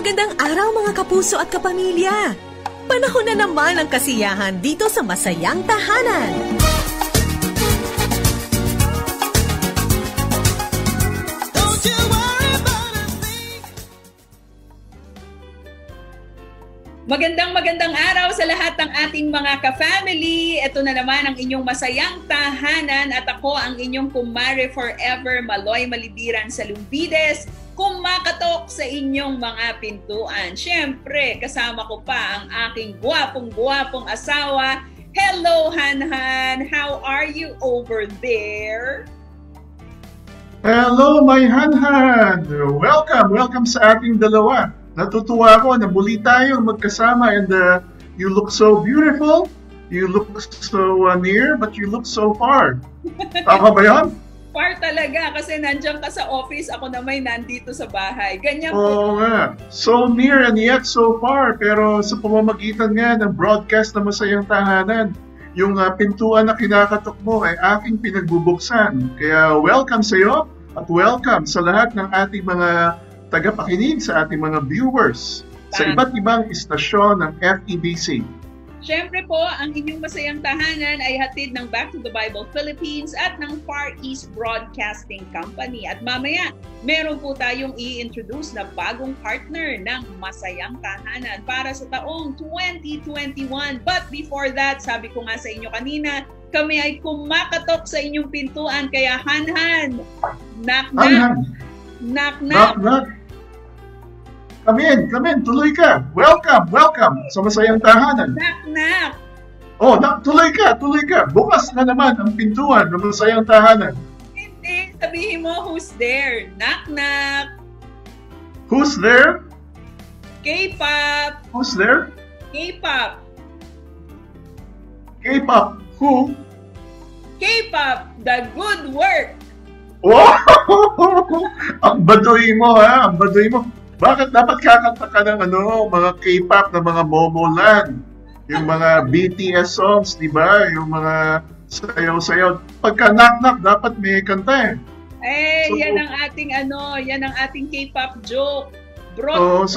Magandang araw mga kapuso at kapamilya! Panahon na naman ang kasiyahan dito sa Masayang Tahanan! Magandang araw sa lahat ng ating mga ka-family. Ito na naman ang inyong Masayang Tahanan at ako ang inyong kumare forever, Maloy Malibiran sa Lumpides, kumakatok sa inyong mga pintuan. Siyempre, kasama ko pa ang aking gwapong asawa. Hello, Hanhan! How are you over there? Hello, my Hanhan! Welcome sa ating dalawa. Natutuwa ako na muli tayong magkasama and you look so beautiful, you look so near, but you look so far. Tama ba yun? Far talaga kasi nandiyan ka sa office, ako naman nandito sa bahay. Ganyan po. Oo nga. So near and yet so far. Pero sa pamamagitan nga ng broadcast na Masayang Tahanan, yung pintuan na kinakatok mo ay aking pinagbubuksan. Kaya welcome sa iyo at welcome sa lahat ng ating mga tagapakinig, sa ating mga viewers sa iba't ibang istasyon ng FEBC. Siyempre po, ang inyong Masayang Tahanan ay hatid ng Back to the Bible Philippines at ng Far East Broadcasting Company. At mamaya, meron po tayong i-introduce na bagong partner ng Masayang Tahanan para sa taong 2021. But before that, sabi ko nga sa inyo kanina, kami ay kumakatok sa inyong pintuan. Kaya Hanhan, knock-knock. Knock-knock. Come in, tuloy ka. Welcome sa Masayang Tahanan. Knock-knock. Oh, tuloy ka. Bukas na naman ang pintuan ng Masayang Tahanan. Hindi, sabihin mo who's there. Knock-knock. Who's there? K-pop. Who's there? K-pop. K-pop. Who? K-pop, the good work. Wow! Ang baduy mo, ha? Ang baduy mo. Bakit dapat kakanta ka ng mga K-pop na mga Momoland? Yung mga BTS songs, di ba? Yung mga sayaw-sayaw. Pagka knock-knock, dapat may kanta eh. So, yan ang ating K-pop joke. Brought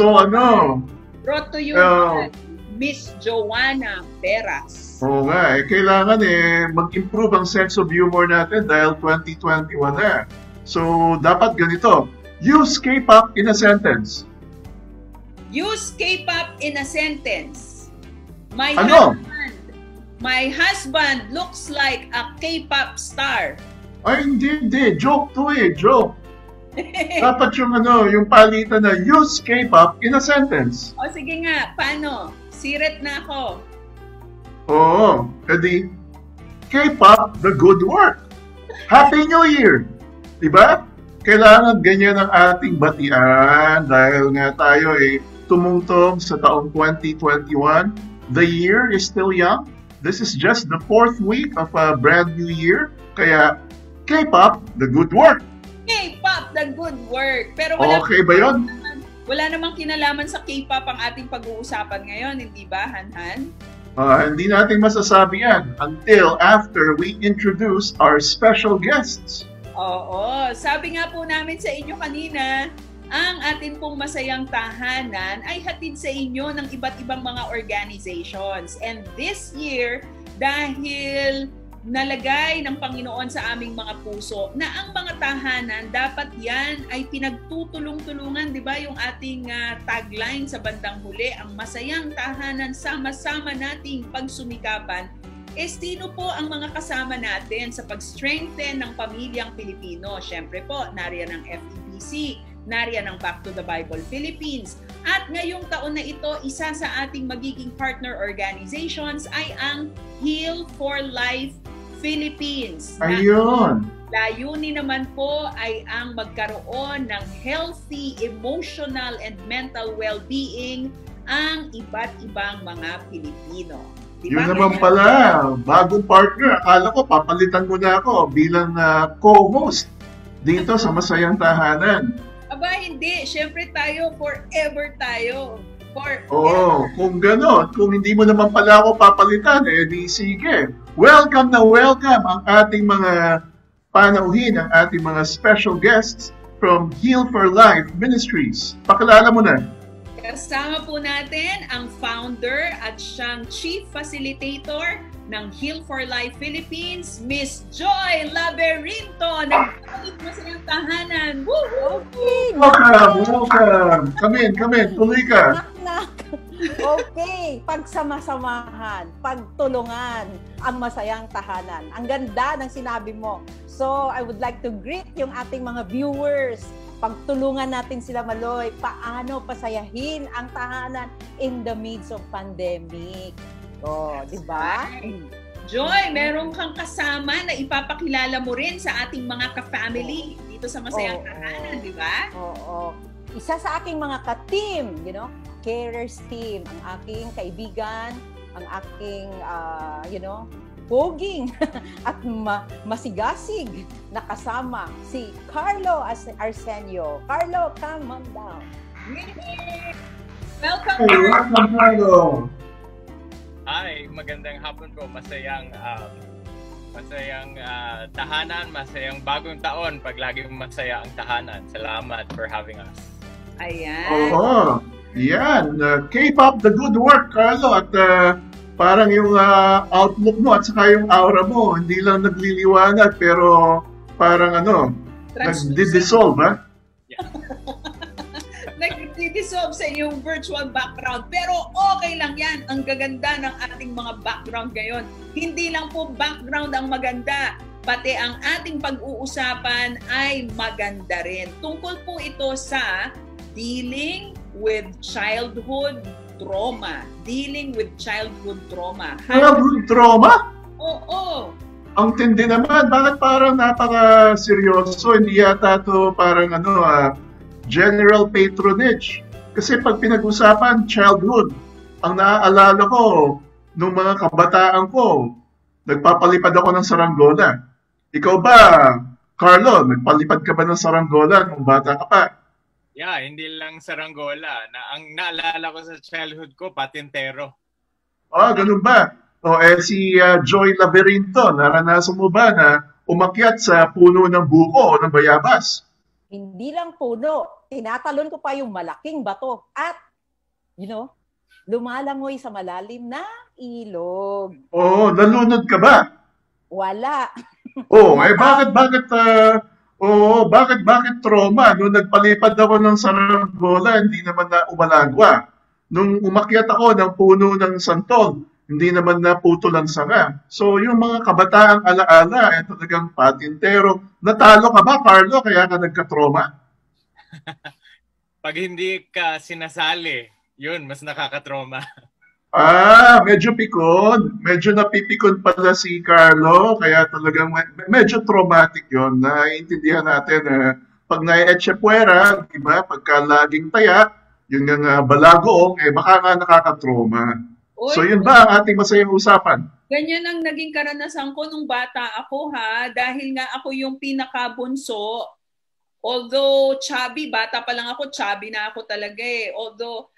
to you Miss Joanna Peras. Oo nga, kailangan mag-improve ang sense of humor natin dahil 2021 na. So, dapat ganito. Use K-pop in a sentence. Use K-pop in a sentence. My husband looks like a K-pop star. Ay, hindi. Joke to joke. Dapat yung palitan na use K-pop in a sentence. O sige nga, paano? Siret na ako. Oo, edi K-pop, the good work. Happy New Year! Diba? Kailangan ganyan ang ating batian dahil nga tayo tumungtong sa taong 2021. The year is still young. This is just the 4th week of a brand new year. Kaya K-pop, the good work. K-pop, the good work. Pero okay ba yun? Wala namang kinalaman sa K-pop ang ating pag-uusapan ngayon, hindi ba, Hanhan? Hindi natin masasabi yan until after we introduce our special guests. Oo. Sabi nga po namin sa inyo kanina, ang atin pong Masayang Tahanan ay hatid sa inyo ng iba't ibang mga organizations. And this year, dahil nalagay ng Panginoon sa aming mga puso na ang mga tahanan, dapat yan ay pinagtutulong-tulungan, di ba? Yung ating tagline sa bandang huli, ang Masayang Tahanan, sama-sama nating pagsumikapan. Sino po ang mga kasama natin sa pag-strengthen ng pamilyang Pilipino? Siyempre po, nariyan ang FEBC, nariyan ang Back to the Bible Philippines. At ngayong taon na ito, isa sa ating magiging partner organizations ay ang Heal for Life Philippines. Ayun! Layunin naman po ay ang magkaroon ng healthy, emotional, and mental well-being ang iba't ibang mga Pilipino. Diba? Yun naman pala, bagong partner. Akala ko, papalitan mo na ako bilang co-host dito sa Masayang Tahanan. Aba, hindi. Siyempre tayo, forever tayo. Kung gano'n, kung hindi mo naman pala ako papalitan, di sige. Welcome ang ating mga panauhin, ang ating mga special guests from Heal for Life Ministries. Pakilala mo na. Kasama po natin ang founder at siyang chief facilitator ng Heal for Life Philippines, Miss Joy Laberinto. Nagbalik mo sa iyong tahanan. Woo! Welcome! Come in. Tuloy ka. Knock. Okay, pagsama-samahan, pagtulungan ang masayang tahanan. Ang ganda ng sinabi mo. So, I would like to greet yung ating mga viewers. Pagtulungan natin sila, Maloy, paano pasayahin ang tahanan in the midst of pandemic. Oh, di ba? Joy, meron kang kasama na ipapakilala mo rin sa ating mga ka-family dito sa Masayang Tahanan, di ba? Oo. Isa sa aking mga ka-team, carers team, ang aking kaibigan, ang aking, poging at masigasig na kasama, si Carlo Arsenio. Carlo, come on down. Welcome, Welcome, Carlo. Hi, magandang hapon po. Masayang tahanan, masayang bagong taon pag laging masaya ang tahanan. Salamat for having us. Ayan. Oo. Yan. Keep up the good work, Carlo. At parang yung outlook mo at saka yung aura mo, hindi lang nagliliwanag, pero parang nag-dissolve, ha? Nag-dissolve sa iyong virtual background. Pero okay lang yan. Ang gaganda ng ating mga background ngayon. Hindi lang po background ang maganda, pati ang ating pag-uusapan ay maganda rin. Tungkol po ito sa dealing with childhood trauma. Dealing with childhood trauma. Childhood trauma? Oo. Ang tindi naman. Bakit parang napaka-seryoso? Hindi yata ito parang general patronage. Kasi pag pinag-usapan, childhood, ang naaalala ko, nung mga kabataan ko, nagpapalipad ako ng saranggola. Ikaw ba, Carlo, nagpalipad ka ba ng saranggola nung bata ka pa? Yeah, hindi lang saranggola. Ang naalala ko sa childhood ko, patintero. Ganun ba? Si Joy Laberinto, naranasan mo ba na umakyat sa puno ng buko o ng bayabas? Hindi lang puno. Tinatalon ko pa yung malaking bato. At, lumalangoy sa malalim na ilog. Nalunod ka ba? Wala. Bakit trauma? Nung nagpalipad ako ng saranggola, hindi naman na umalagwa. Nung umakyat ako ng puno ng santol, hindi naman na putol ang sanga. So, yung mga kabataang alaala, talagang patintero. Natalo ka ba, Carlo, kaya ka nagka-trauma? Pag hindi ka sinasali, yun, mas nakaka-trauma. Medyo pikon. Medyo napipikon pala si Carlo, kaya talagang medyo traumatic yun. Naiintindihan natin pag nai-etchepuera, diba, pagka laging taya, yun nga balagoong, baka nga nakaka-trauma. So yun ba ang ating masayang usapan? Ganyan ang naging karanasan ko nung bata ako dahil nga ako yung pinakabunso. Although chubby, bata pa lang ako, chubby na ako talaga eh. Although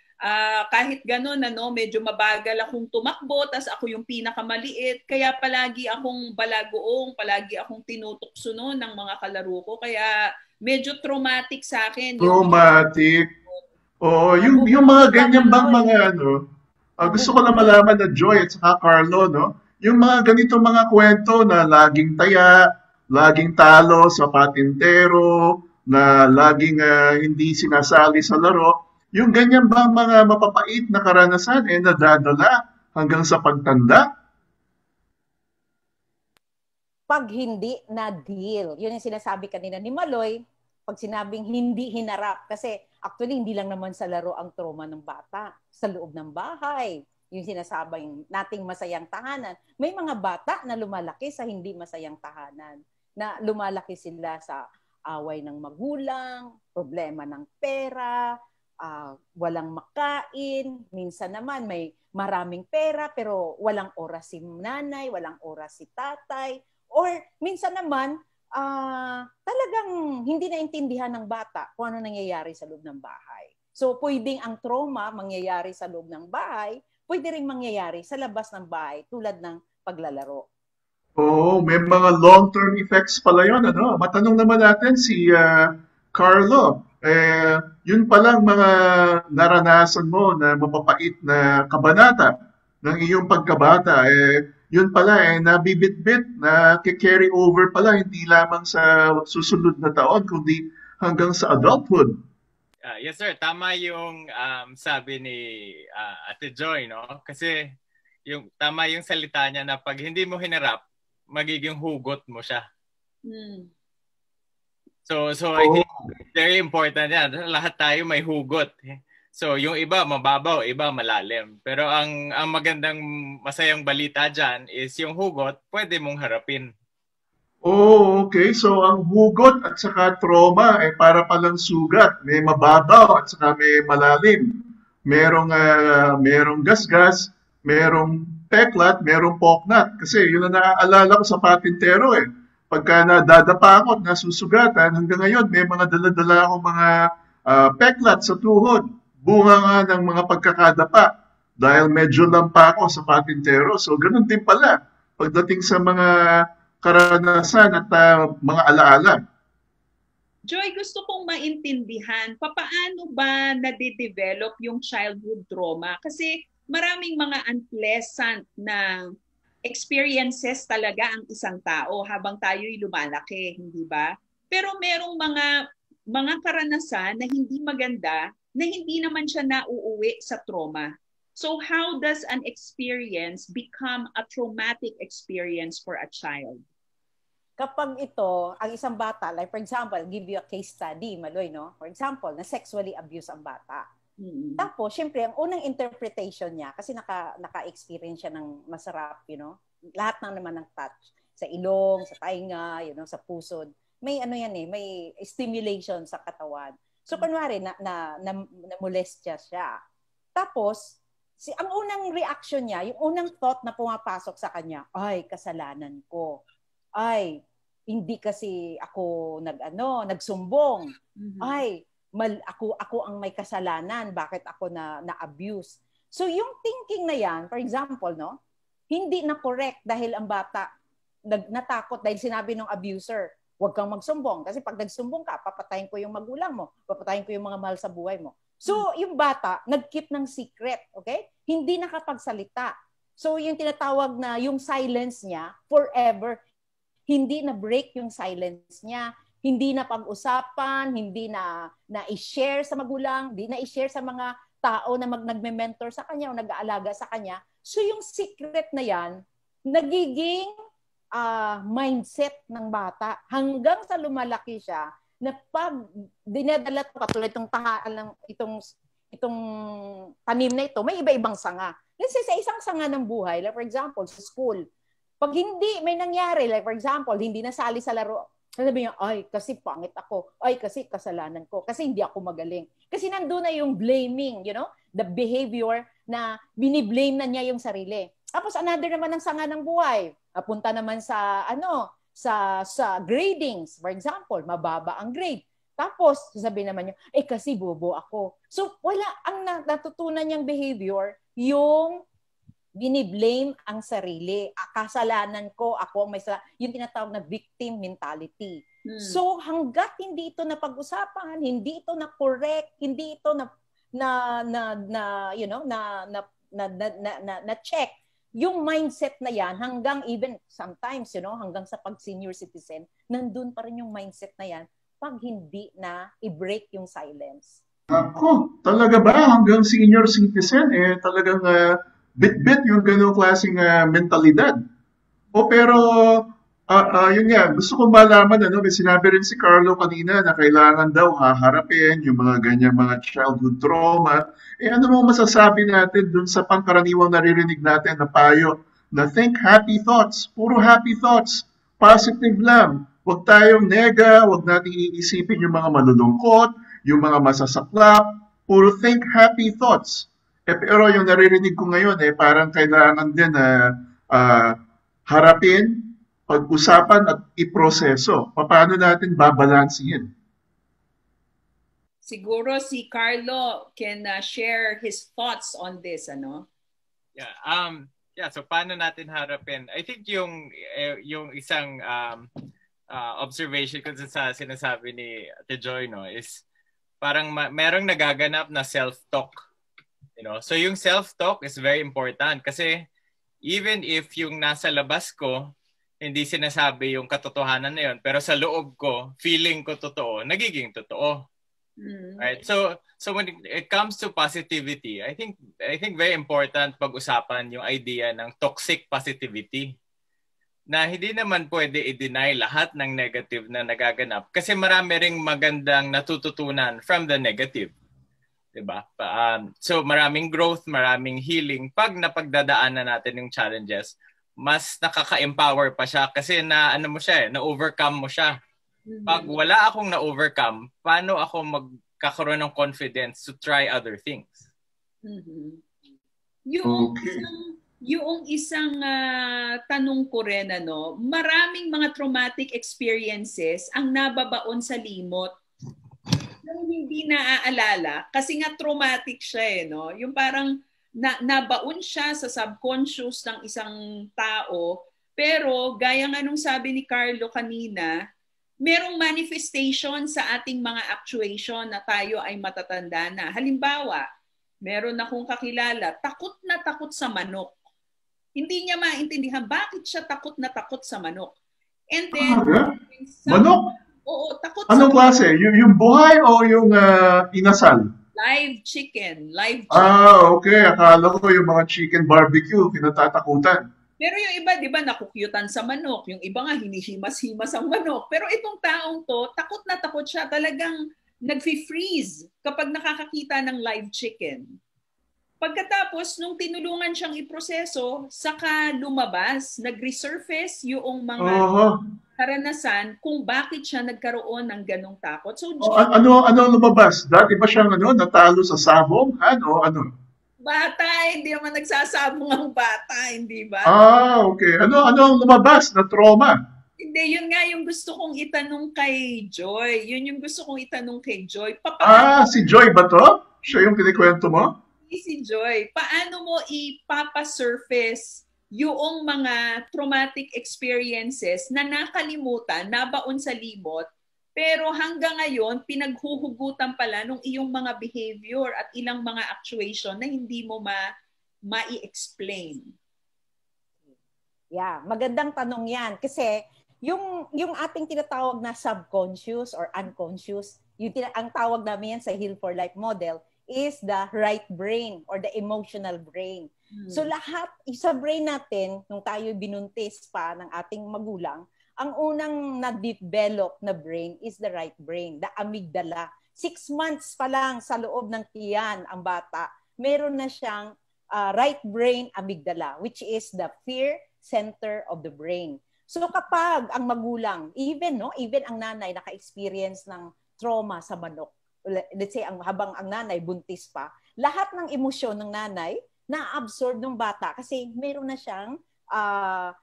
kahit ganun, medyo mabagal akong tumakbo, tas ako yung pinakamaliit. Kaya palagi akong balagoong, palagi akong tinutukso noon ng mga kalaro ko. Kaya medyo traumatic sa akin. Traumatic? Yung mga ganyan bang mga gusto ko na malaman na Joy at saka Carlo, yung mga ganitong mga kwento na laging taya, laging talo sa patintero, na laging hindi sinasali sa laro, yung ganyan ba mga mapapait na karanasan nadadala hanggang sa pagtanda? Pag hindi na-deal, yun yung sinasabi kanina ni Maloy, pag sinabing hindi hinarap, kasi actually hindi lang naman sa laro ang trauma ng bata, sa loob ng bahay, yung sinasabing nating masayang tahanan. May mga bata na lumalaki sa hindi masayang tahanan, na lumalaki sila sa away ng magulang, problema ng pera, walang makain, minsan naman may maraming pera pero walang oras si nanay, walang oras si tatay, or minsan naman talagang hindi naintindihan ng bata kung ano nangyayari sa loob ng bahay. So pwedeng ang trauma mangyayari sa loob ng bahay, pwede ring mangyayari sa labas ng bahay tulad ng paglalaro. May mga long-term effects pala yun. Matanong naman natin si Carlo. Yun palang mga naranasan mo na mapapait na kabanata ng iyong pagkabata, yun pala nabibitbit na carry over pala hindi lamang sa susunod na taon kundi hanggang sa adulthood. Yes sir, tama yung sabi ni Ate Joy, no? Kasi tama yung salita niya na pag hindi mo hinarap, magiging hugot mo siya. So I think very important yan. Lahat tayo may hugot. So yung iba mababaw, iba malalim. Pero ang magandang masayang balita dyan is yung hugot, pwede mong harapin. Okay. So ang hugot at saka trauma para palang sugat. May mababaw at saka may malalim. Merong gasgas, merong peklat, merong poknat. Kasi yun ang naaalala ko sa patintero Pagka nadadapa ako at nasusugatan, hanggang ngayon may mga dala-dala akong mga peklat sa tuhod. Bunga nga ng mga pagkakadapa. Dahil medyo lampa ako sa patintero. So ganun din pala pagdating sa mga karanasan at mga alaala. Joy, gusto kong maintindihan, papaano ba nade-develop yung childhood trauma? Kasi maraming mga unpleasant na experiences talaga ang isang tao habang tayo'y lumalaki, hindi ba? Pero merong mga karanasan na hindi maganda na hindi naman siya nauuwi sa trauma. So how does an experience become a traumatic experience for a child? Kapag ito, ang isang bata, like for example, give you a case study, Maloy, no? For example, na sexually abuse ang bata. Tapos, syempre, ang unang interpretation niya, kasi naka-experience siya ng masarap, lahat naman ng touch. Sa ilong, sa tainga, sa pusod. May may stimulation sa katawan. So, kunwari, na-molestya siya. Tapos, ang unang reaction niya, yung unang thought na pumapasok sa kanya, ay, kasalanan ko. Ay, hindi kasi ako nagsumbong. Ay, ako ang may kasalanan, bakit ako na-abuse. So yung thinking na yan, for example, hindi na correct dahil ang bata natakot dahil sinabi ng abuser, huwag kang magsumbong kasi pag nagsumbong ka, papatayin ko yung magulang mo, papatayin ko yung mga mahal sa buhay mo. So yung bata nag-keep ng secret, okay? Hindi nakapagsalita. So yung tinatawag na yung silence niya forever, hindi na break yung silence niya. Hindi na pag-usapan, hindi na i-share sa magulang, hindi na i-share sa mga tao na nagme-mentor sa kanya o nag-aalaga sa kanya. So yung secret na yan, nagiging mindset ng bata hanggang sa lumalaki siya na pag dinadala ko katulad itong tanim na ito, may iba-ibang sanga. Let's say sa isang sanga ng buhay, like for example, sa school, pag hindi may nangyari, like for example, hindi nasali sa laro, sabi niya, ay, kasi pangit ako. Ay, kasi kasalanan ko. Kasi hindi ako magaling. Kasi nandun na yung blaming, the behavior na biniblame na niya yung sarili. Tapos another naman ang sanga ng buhay. Punta naman sa gradings. For example, mababa ang grade. Tapos, sasabihin naman niya, kasi bobo ako. So, wala ang natutunan niyang behavior, yung biniblame ang sarili. Kasalanan ko, ako may yung tinatawag na victim mentality. So hanggat hindi ito napag-usapan, hindi ito na correct, hindi ito na check yung mindset na yan hanggang even sometimes hanggang sa pag senior citizen, nandun pa rin yung mindset na yan pag hindi na i-break yung silence. Ako, talaga ba hanggang senior citizen talagang bit-bit yung ganung klaseng mentalidad. Pero yun nga, gusto ko malaman, may sinabi rin si Carlo kanina na kailangan daw haharapin yung mga ganyan mga childhood trauma. Ano mo masasabi natin dun sa pangkaraniwang naririnig natin na payo na think happy thoughts, puro happy thoughts, positive lang. Huwag tayong nega, huwag nating iisipin yung mga malulungkot, yung mga masasaklap, puro think happy thoughts. Pero yung naririnig ko ngayon, parang kailangan din na harapin, pag-usapan at iproseso. Paano natin babalansihin? Siguro si Carlo can share his thoughts on this, Yeah, so paano natin harapin? I think yung isang observation ko sa sinasabi ni Ate Joy, is parang merong nagaganap na self-talk. So yung self-talk is very important kasi even if yung nasa labas ko, hindi sinasabi yung katotohanan na yun, pero sa loob ko, feeling ko totoo, nagiging totoo. Right? So when it comes to positivity, I think very important pag-usapan yung idea ng toxic positivity. Na hindi naman pwede i-deny lahat ng negative na nagaganap kasi marami ring magandang natututunan from the negative. Diba? So maraming growth, maraming healing. Pag napagdadaanan natin yung challenges, mas nakaka-empower pa siya kasi na-overcome mo siya. Pag wala akong na-overcome, paano ako magkakaroon ng confidence to try other things? Yung isang tanong ko rin, maraming mga traumatic experiences ang nababaon sa limot nang hindi naaalala kasi nga traumatic siya Yung parang nabaon siya sa subconscious ng isang tao, pero gaya nga nung sabi ni Carlo kanina, merong manifestation sa ating mga actuation na tayo ay matatanda na. Halimbawa, meron akong kakilala, takot na takot sa manok. Hindi niya maintindihan bakit siya takot na takot sa manok. And then, manok? Oo, takot Anong klase? Yung buhay o yung inasal? Live chicken. Okay. Akala ko yung mga chicken barbecue, kinatatakutan. Pero yung iba, di ba, nakukyutan sa manok. Yung iba nga, hinihimas-himas ang manok. Pero itong taong to, takot na takot siya. Talagang nag-freeze kapag nakakakita ng live chicken. Pagkatapos, nung tinulungan siyang iproseso, saka lumabas, nag-resurface yung mga karanasan kung bakit siya nagkaroon ng ganong takot. So, ano lumabas? Dati ba siyang natalo sa sabong? Ano? Bata, hindi naman nagsasabong ang bata, hindi ba? Okay. Ano ang lumabas na trauma? Hindi, yun nga yung gusto kong itanong kay Joy. Yun yung gusto kong itanong kay Joy. Si Joy ba to? Siya yung kinikwento mo? Si Joy, paano mo ipapasurface yung mga traumatic experiences na nakalimutan, nabaon sa limot, pero hanggang ngayon, pinaghuhugutan pala nung iyong mga behavior at ilang mga actuation na hindi mo ma-i-explain? Yeah, magandang tanong yan. Kasi yung ating tinatawag na subconscious or unconscious, ang tawag namin yan sa Heal for Life model, is the right brain or the emotional brain. So lahat, sa brain natin, nung tayo binuntis pa ng ating magulang, ang unang na-develop na brain is the right brain, the amygdala. 6 months pa lang sa loob ng tiyan ang bata, meron na siyang right brain amygdala, which is the fear center of the brain. So kapag ang magulang, even ang nanay naka-experience ng trauma sa manok, let's say habang ang nanay buntis pa, lahat ng emosyon ng nanay na-absorb ng bata kasi meron na siyang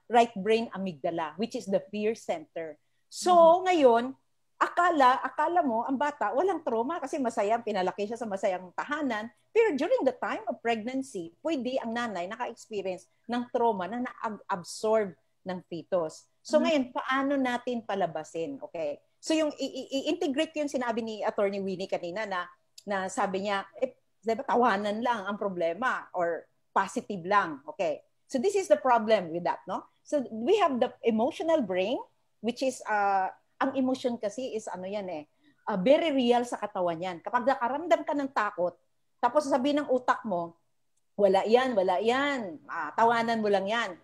right brain amygdala, which is the fear center. So ngayon, akala mo ang bata walang trauma kasi masaya, pinalaki siya sa masayang tahanan, pero during the time of pregnancy, pwede ang nanay naka-experience ng trauma na na-absorb ng fetus. So ngayon, paano natin palabasin? Okay. So yung i-integrate yung sinabi ni Attorney Winnie kanina na sabi niya, diba, tawanan lang ang problema or positive lang. Okay. So this is the problem with that, no? So we have the emotional brain, which is, ang emotion kasi is very real sa katawan yan. Kapag nakaramdam ka ng takot, tapos sabihin ng utak mo, wala yan, tawanan mo lang yan.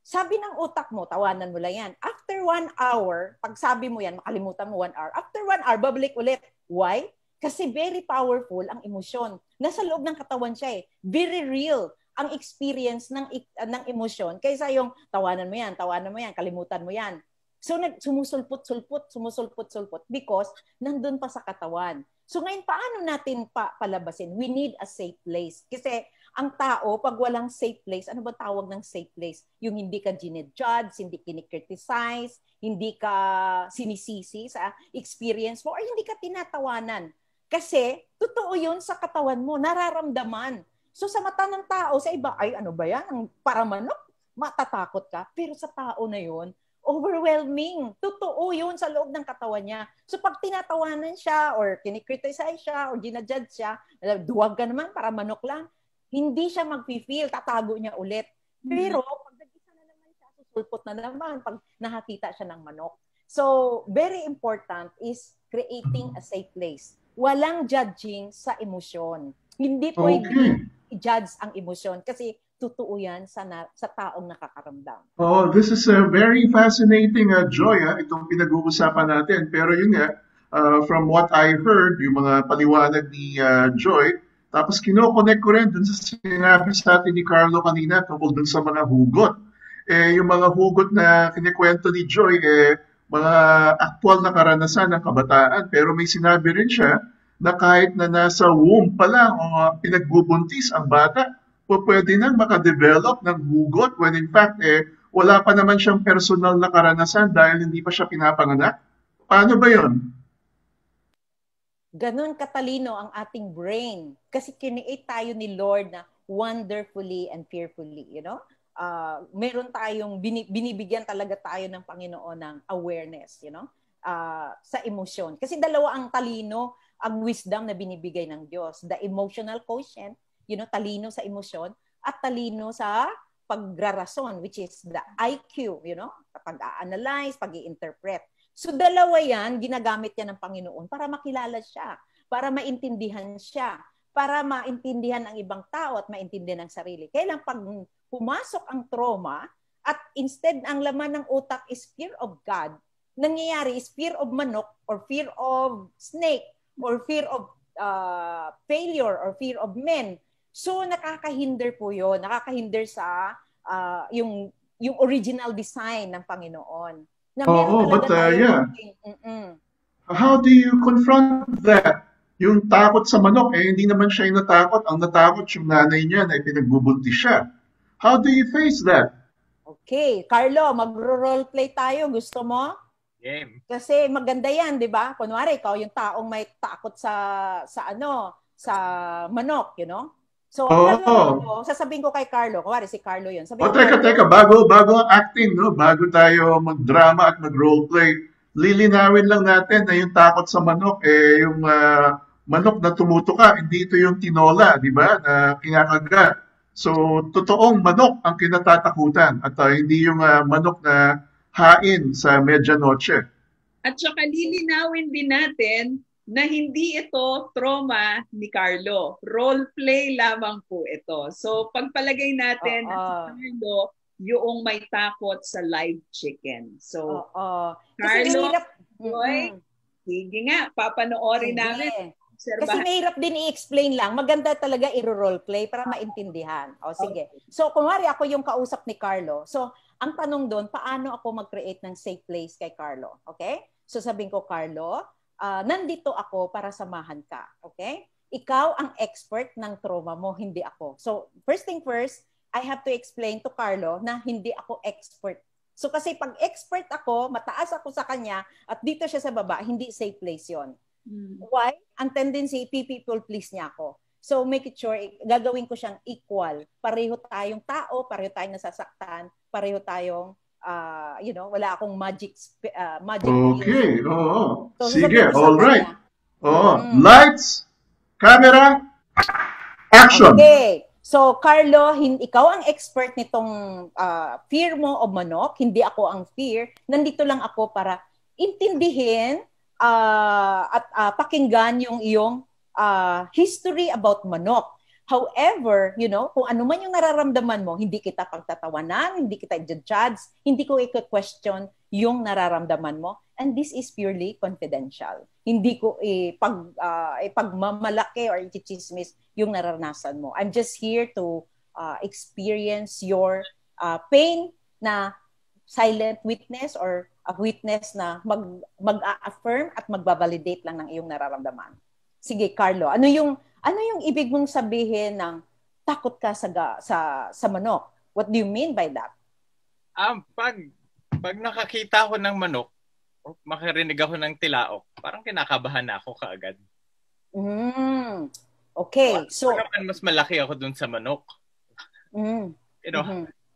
Sabi ng utak mo, tawanan mo lang yan. After 1 hour, pag sabi mo yan, makalimutan mo 1 hour. After 1 hour, babalik ulit. Why? Kasi very powerful ang emosyon. Nasa loob ng katawan siya . Very real ang experience ng emosyon kaysa yung tawanan mo yan, kalimutan mo yan. So sumusulpot-sulpot because nandun pa sa katawan. So ngayon, paano natin palabasin? We need a safe place. Kasi ang tao, pag walang safe place, ano ba tawag ng safe place? Yung hindi ka ginejudge, hindi kinikriticize, hindi ka sinisisi sa experience mo, or hindi ka tinatawanan. Kasi, totoo yun sa katawan mo, nararamdaman. So sa mata ng tao, sa iba, ay ano ba yan? Ang para manok, matatakot ka. Pero sa tao na yun, overwhelming. Totoo yun sa loob ng katawan niya. So pag tinatawanan siya or kinikriticize siya or ginajudge siya, duwag ka naman para manok lang, hindi siya mag-feel, tatago niya ulit. Pero pag nag-isa na naman siya, susulpot na naman pag nakakita siya ng manok. So very important is creating a safe place. Walang judging sa emosyon. Hindi pwede i-judge ang emosyon kasi totoo yan sa taong nakakaramdam. Oh, this is a very fascinating, Joy, itong pinag-uusapan natin. Pero yun nga, from what I heard, yung mga paliwanag ni Joy, tapos kino-connect ko rin dun sa sinabi sa atin ni Carlo kanina tungkol dun sa mga hugot. Yung mga hugot na kinikwento ni Joy, mga aktual na karanasan ng kabataan. Pero may sinabi rin siya na kahit na nasa womb pa lang o pinagbubuntis ang bata, pwede nang makadevelop ng hugot when in fact, wala pa naman siyang personal na karanasan dahil hindi pa siya pinapanganak. Paano ba yun? Ganon katalino ang ating brain. Kasi kineate tayo ni Lord na wonderfully and fearfully, you know? Meron tayong, binibigyan talaga tayo ng Panginoon ng awareness, you know? Sa emosyon. Kasi dalawa ang talino, ang wisdom na binibigay ng Diyos. The emotional quotient, you know, talino sa emosyon, at talino sa pagrarason, which is the IQ, you know, pag-a-analyze, pag-i-interpret. So dalawa yan, ginagamit yan ng Panginoon para makilala siya, para maintindihan siya, para maintindihan ang ibang tao at maintindihan ang sarili. Kaya lang pag pumasok ang trauma, at instead ang laman ng utak is fear of God, nangyayari is fear of manok, or fear of snake, or fear of failure, or fear of men. So nakakahinder po 'yon, nakakahinder sa yung original design ng Panginoon. Na how do you confront that? Yung takot sa manok, hindi naman siya yung natakot. Ang natakot yung nanay niya na pinagbubuntis siya. How do you face that? Okay, Carlo, magro-roleplay tayo. Gusto mo? Game. Kasi maganda yan, di ba? Kunwari, ikaw yung taong may takot sa manok, you know? So, sasabihin ko kay Carlo, kunwari si Carlo yun. Teka, bago ang acting, no? Bago tayo mag-drama at mag-roleplay, lilinawin lang natin na yung takot sa manok, yung manok na tumutuka, hindi ito yung tinola, di ba? Na kinakagat. So, totoong manok ang kinatatakutan at hindi yung manok na hain sa medianoche. At saka lilinawin din natin na hindi ito trauma ni Carlo. Role play lamang po ito. So pagpalagay natin na si Carlo yung may takot sa live chicken. So Carlo, sige nga, papanoorin namin. Kasi mahirap din i-explain lang. Maganda talaga i-role play para maintindihan. O sige. So kunwari ako yung kausap ni Carlo. So ang tanong doon, paano ako mag-create ng safe place kay Carlo? Okay? So sabihin ko, Carlo, nandito ako para samahan ka. Okay? Ikaw ang expert ng trauma mo, hindi ako. So first thing first, I have to explain to Carlo na hindi ako expert. So kasi pag expert ako, mataas ako sa kanya, at dito siya sa baba, hindi safe place yon. Why? Ang tendency, people please niya ako. So make it sure, gagawin ko siyang equal. Pareho tayong tao, pareho tayong nasasaktan, pareho tayong, wala akong magic. Okay, oo. So, sige, all right. Lights, camera, action. Okay. So, Carlo, ikaw ang expert nitong fear mo o manok, hindi ako ang fear. Nandito lang ako para intindihin at pakinggan yung iyong history about manok. However, kung ano man yung nararamdaman mo, hindi kita pagtatawanan, hindi kita i-judge, hindi ko i-question yung nararamdaman mo. And this is purely confidential. Hindi ko pagmamalaki or i-chismis yung naranasan mo. I'm just here to experience your pain na silent witness or a witness na mag-a-affirm at magbabalidate lang ng iyong nararamdaman. Sige, Carlo, ano yung ibig mong sabihin ng takot ka sa manok? What do you mean by that? Pag nakakita ako ng manok, makarinig ako ng tilaok, parang kinakabahan na ako kaagad. Okay. So naman mas malaki ako dun sa manok.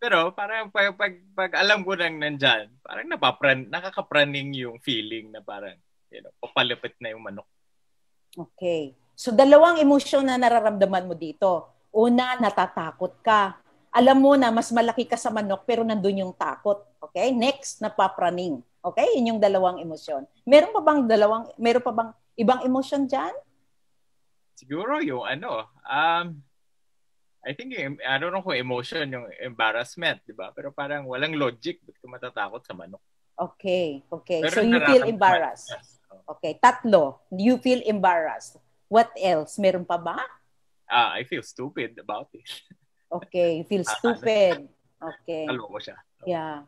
Pero parang pag alam ko nang nandyan, parang nakakapraning yung feeling na parang, papalapit na yung manok. Okay. So, dalawang emosyon na nararamdaman mo dito. Una, natatakot ka. Alam mo na mas malaki ka sa manok pero nandun yung takot. Okay? Next, napapraning. Okay? Yun yung dalawang emosyon. Meron pa bang ibang emosyon dyan? Siguro yung I think, I don't know kung emotion, yung embarrassment, di ba? Pero parang walang logic, ba't ka matatakot sa manok? Okay. Pero So, you feel embarrassed. Okay. 3, you feel embarrassed. What else? Meron pa ba? I feel stupid about it. Okay, you feel stupid. Okay. Kaloko siya. Yeah.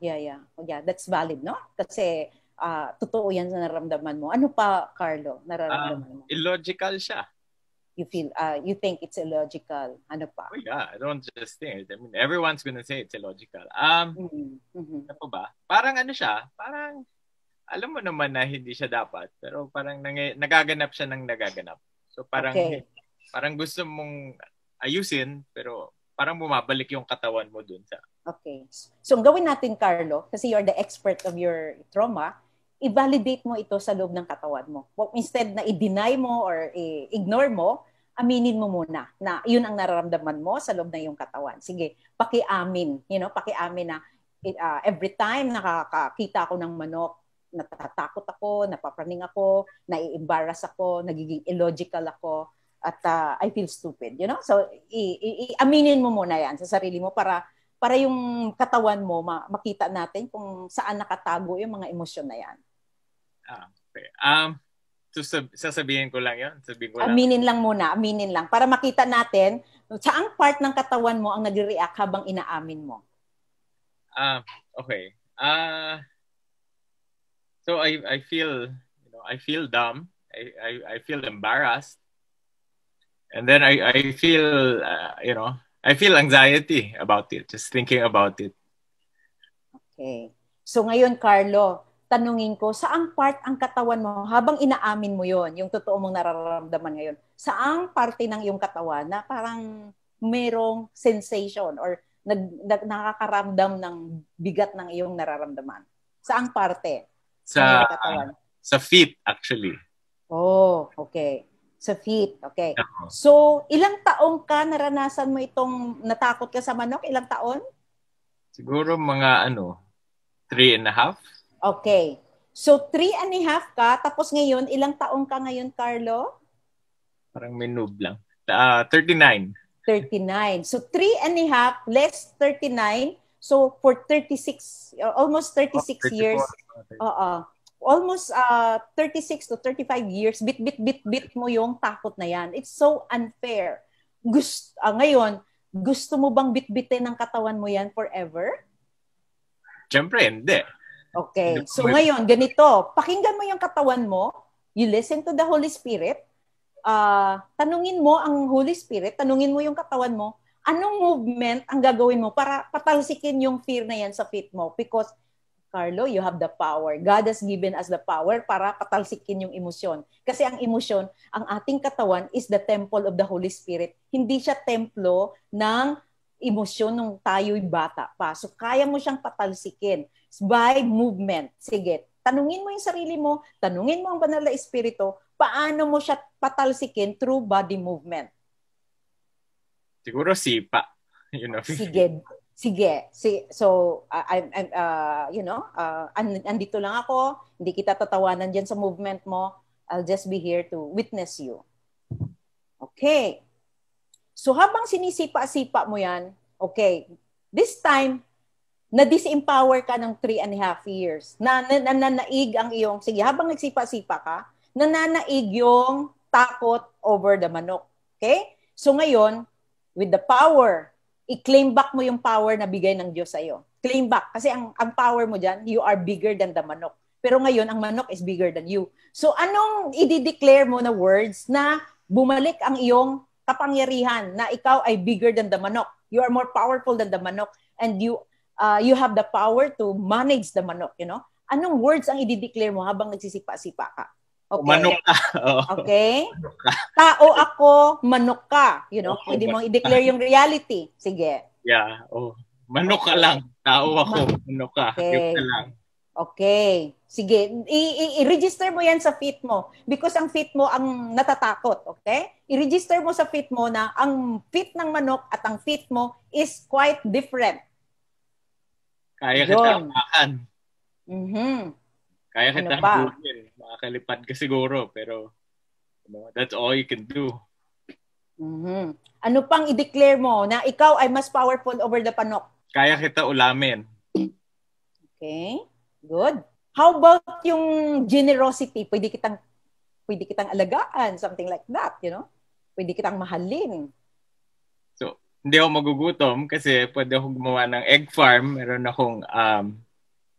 That's valid, no? Kasi totoo yan sa nararamdaman mo. Ano pa, Carlo, nararamdaman mo? Illogical siya. You think it's illogical. Ano pa? Oh yeah, I don't just think it. I mean, everyone's gonna say it's illogical. Ano pa ba? Parang siya, parang alam mo naman na hindi siya dapat, pero parang nagaganap siya ng nagaganap. So parang parang gusto mong ayusin, pero parang bumabalik yung katawan mo dun sa... Okay. So ang gawin natin, Carlo, kasi you're the expert of your trauma, i-validate mo ito sa loob ng katawan mo. Instead na i-deny mo or i-ignore mo, aminin mo muna na yun ang nararamdaman mo sa loob ng iyong katawan. Sige, pakiamin. Pakiamin na every time nakakita ako ng manok, natatakot ako, napapraning ako, nai-embarrass ako, nagiging illogical ako, at I feel stupid. So, aminin mo muna yan sa sarili mo para yung katawan mo makita natin kung saan nakatago yung mga emosyon na yan. Okay. Sasabihin ko lang yun? Aminin lang muna. Aminin lang. Para makita natin saang part ng katawan mo ang nagre-react habang inaamin mo. Okay. So I feel, I feel dumb. I feel embarrassed. And then I feel, I feel anxiety about it, just thinking about it. Okay. So ngayon, Carlo, tanungin ko, saang part ang katawan mo habang inaamin mo yon, yung totoo mong nararamdaman ngayon? Saang parte ng iyong katawan na parang merong sensation or nakakaramdam ng bigat ng iyong nararamdaman? Saang parte? Sa feet, actually. Oh, okay. Sa feet, okay. So, ilang taong ka naranasan mo itong natakot ka sa manok? Ilang taon? Siguro mga 3.5. Okay. So, 3.5 ka, tapos ngayon, ilang taong ka ngayon, Carlo? Parang may noob lang. 39. 39. So, 3.5 less 39. So, for 36, almost 36 years. Almost 36 to 35 years, bit mo yung takot na yan. It's so unfair. Ngayon, gusto mo bang bitbitin ng katawan mo yan forever? Siyempre, hindi. Okay. So ngayon, ganito. Pakinggan mo yung katawan mo. You listen to the Holy Spirit. Tanungin mo ang Holy Spirit. Tanungin mo yung katawan mo. Anong movement ang gagawin mo para patalsikin yung fear na yan sa feet mo? Because Carlo, you have the power. God has given us the power para patalsikin yung emosyon. Kasi ang emosyon, ang ating katawan is the temple of the Holy Spirit. Hindi siya templo ng emosyon nung tayo'y bata pa. So, kaya mo siyang patalsikin by movement. Sige, tanungin mo yung sarili mo, tanungin mo ang banal na espiritu, paano mo siya patalsikin through body movement? Siguro sipa. Sige. So, andito lang ako. Hindi kita tatawanan dyan sa movement mo. I'll just be here to witness you. Okay. So, habang sinisipa-sipa mo yan, okay, this time, na-disempower ka ng 3.5 years. Nananaig ang iyong, sige, habang nagsipa-sipa ka, nananaig yung takot over the manok. Okay? So, ngayon, with the power, i-claim back mo yung power na bigay ng Diyos sa'yo. Claim back. Kasi ang power mo dyan, you are bigger than the manok. Pero ngayon, ang manok is bigger than you. So, anong i-declare mo na words na bumalik ang iyong kapangyarihan na ikaw ay bigger than the manok? You are more powerful than the manok and you have the power to manage the manok, Anong words ang i-declare mo habang nagsisipa-sipa ka? Okay. Manok ka. Okay? Tao ako, manok ka. Pwede mong i-declare yung reality. Sige. Yeah. Manok ka lang. Tao ako. Manok ka. Okay. Yun ka lang. Okay. Sige. I-register mo yan sa feet mo. Because ang feet mo ang natatakot. Okay? I-register mo sa feet mo na ang feet ng manok at ang feet mo is quite different. Kaya kita amakan. Mm-hmm. Kaya kita Ano pa? hangguin. Makakalipad ka siguro. Pero that's all you can do. Mm-hmm. Ano pang i-declare mo na ikaw ay mas powerful over the panok? Kaya kita ulamin. Okay. Good. How about yung generosity? Pwede kitang alagaan, something like that, you know? Pwede kitang mahalin. So, hindi ako magugutom kasi pwede akong gumawa ng egg farm. Meron akong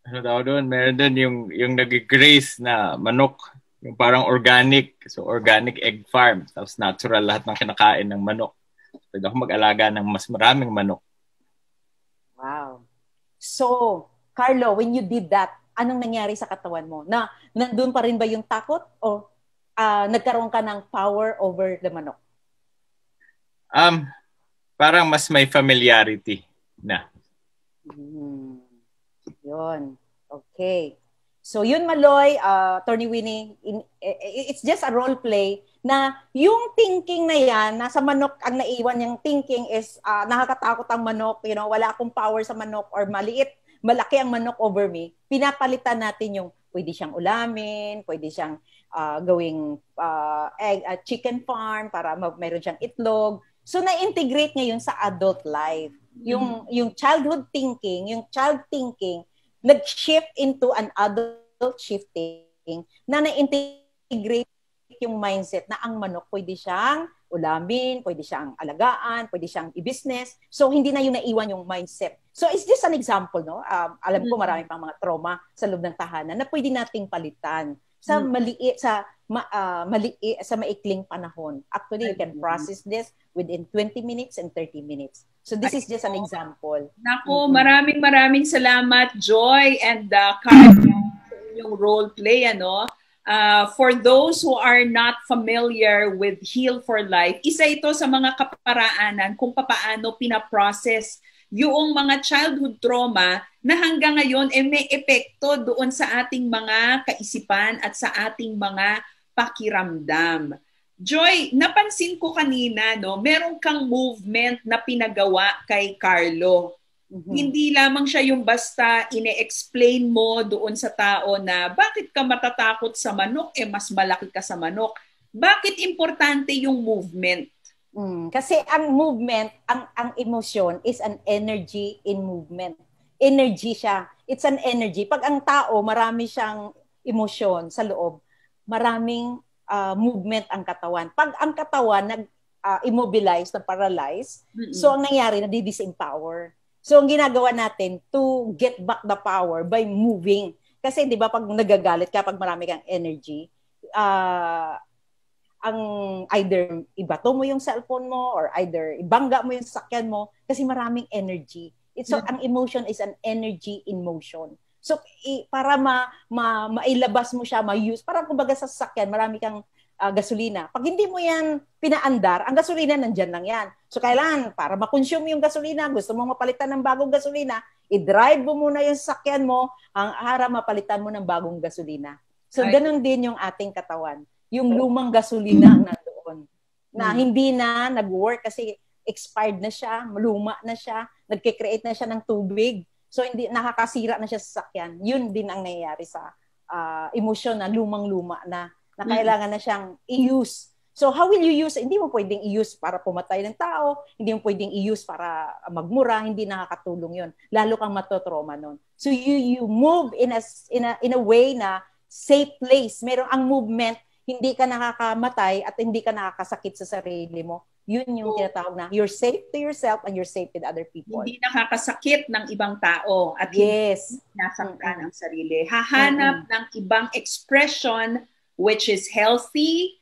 meron doon yung nag-graze na manok. Yung parang organic. So, organic egg farm. Tapos natural lahat ng kinakain ng manok. Pwede ako mag-alaga ng mas maraming manok. Wow. So, Carlo, when you did that, anong nangyari sa katawan mo? Nandun pa rin ba yung takot? O nagkaroon ka ng power over the manok? Parang mas may familiarity na. Yun. Okay. So yun, Maloy, Attorney Winnie, it's just a role play na yung thinking na yan, nasa manok ang naiwan yung thinking is nakakatakot ang manok, you know, wala akong power sa manok or malaki ang manok over me. Pinapalitan natin yung pwede siyang ulamin, pwede siyang gawing chicken farm para meron siyang itlog. So na-integrate ngayon sa adult life. Yung childhood thinking, yung child thinking, nag-shift into an adult shifting na na-integrate yung mindset na ang manok pwede siyang ulamin, pwede siyang alagaan, pwede siyang i-business. So, hindi na yung naiwan yung mindset. So, it's just an example, no? Alam ko marami pang mga trauma sa loob ng tahanan na pwede nating palitan sa sa maikling panahon. Actually, you can process this within 20 minutes and 30 minutes. So this is just an example. Naku, maraming salamat, Joy and Carl, yung role play, ano? For those who are not familiar with Heal for Life, isa ito sa mga kaparaanan kung paano pinaprocess yung mga childhood trauma na hanggang ngayon may epekto doon sa ating mga kaisipan at sa ating mga pakiramdam. Joy, napansin ko kanina, no, meron kang movement na pinagawa kay Carlo. Hindi lamang siya yung basta ine-explain mo doon sa tao na bakit ka matatakot sa manok, mas malaki ka sa manok. Bakit importante yung movement? Kasi ang movement, ang emotion is an energy in movement. Energy siya. It's an energy. Pag ang tao, marami siyang emosyon sa loob, maraming movement ang katawan. Pag ang katawan nag-immobilize, nag-paralyze, so ang nangyari, nadi-disempower. So ang ginagawa natin to get back the power by moving. Kasi di ba pag nagagalit ka, pag marami kang energy, ang either ibato mo yung cellphone mo or either ibangga mo yung sasakyan mo kasi maraming energy. So ang emotion is an energy in motion. So, para mailabas mo siya, ma-use, parang kumbaga sa sasakyan, marami kang gasolina. Pag hindi mo yan pinaandar, ang gasolina nandyan lang yan. So, kailangan, para ma-consume yung gasolina, gusto mo mapalitan ng bagong gasolina, i-drive mo muna yung sasakyan mo, para mapalitan mo ng bagong gasolina. So, ganun din yung ating katawan. Yung lumang gasolina ang nandoon. Na hindi na nag-work kasi expired na siya, luma na siya, nagkikreate na siya ng tubig. So, hindi nakakasira na siya sa sasakyan. Yun din ang nangyayari sa emosyon na lumang-luma na kailangan na siyang i-use. So, how will you use? Hindi mo pwedeng i-use para pumatay ng tao. Hindi mo pwedeng i-use para magmura. Hindi nakakatulong yun. Lalo kang matotrauma nun. So, you move in a way na safe place. Meron ang movement, hindi ka nakakamatay at hindi ka nakakasakit sa sarili mo. Yun yung tinatawag na you're safe to yourself and you're safe with other people. Hindi nakakasakit ng ibang tao at hindi nasaktan ang sarili. Hahanap ng ibang expression which is healthy,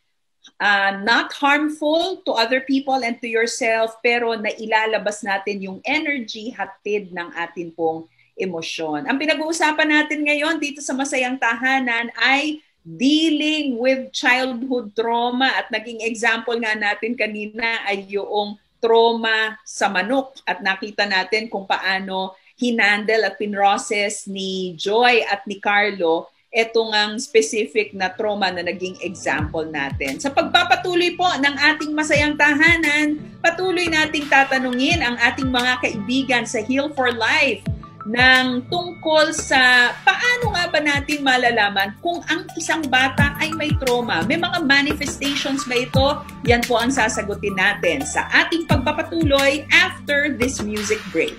not harmful to other people and to yourself, pero nailalabas natin yung energy hatid ng atin pong emosyon. Ang pinag-uusapan natin ngayon dito sa Masayang Tahanan ay dealing with childhood trauma at naging example nga natin kanina ay yung trauma sa manok at nakita natin kung paano hinandle at pinrocess ni Joy at ni Carlo etong ang specific na trauma na naging example natin. Sa pagpapatuloy po ng ating masayang tahanan, patuloy nating tatanungin ang ating mga kaibigan sa Heal for Life ng tungkol sa paano nga ba natin malalaman kung ang isang bata ay may trauma. May mga manifestations ba ito? Yan po ang sasagutin natin sa ating pagpapatuloy after this music break.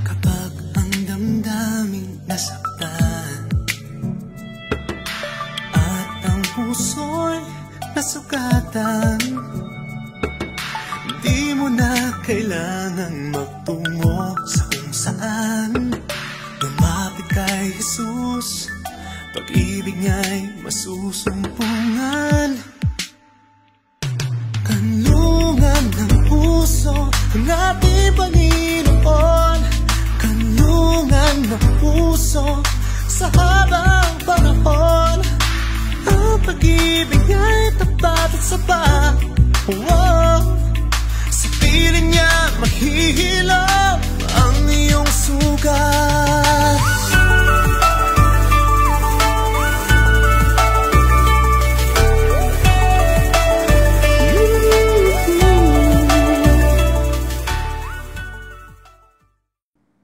Kapag ang damdamin nasaktan at ang puso'y nasugatan, di mo na kailangang magtungo sa kung saan. Lumapit kay Jesus, pag-ibig niya'y masusumpungan. Kanlungan ng puso ang ating Panginoon, kanlungan ng puso sa habang panahon. Ang pag-ibig niya'y tapat at sapat. Sa piling niya maghihilom ang iyong sugat.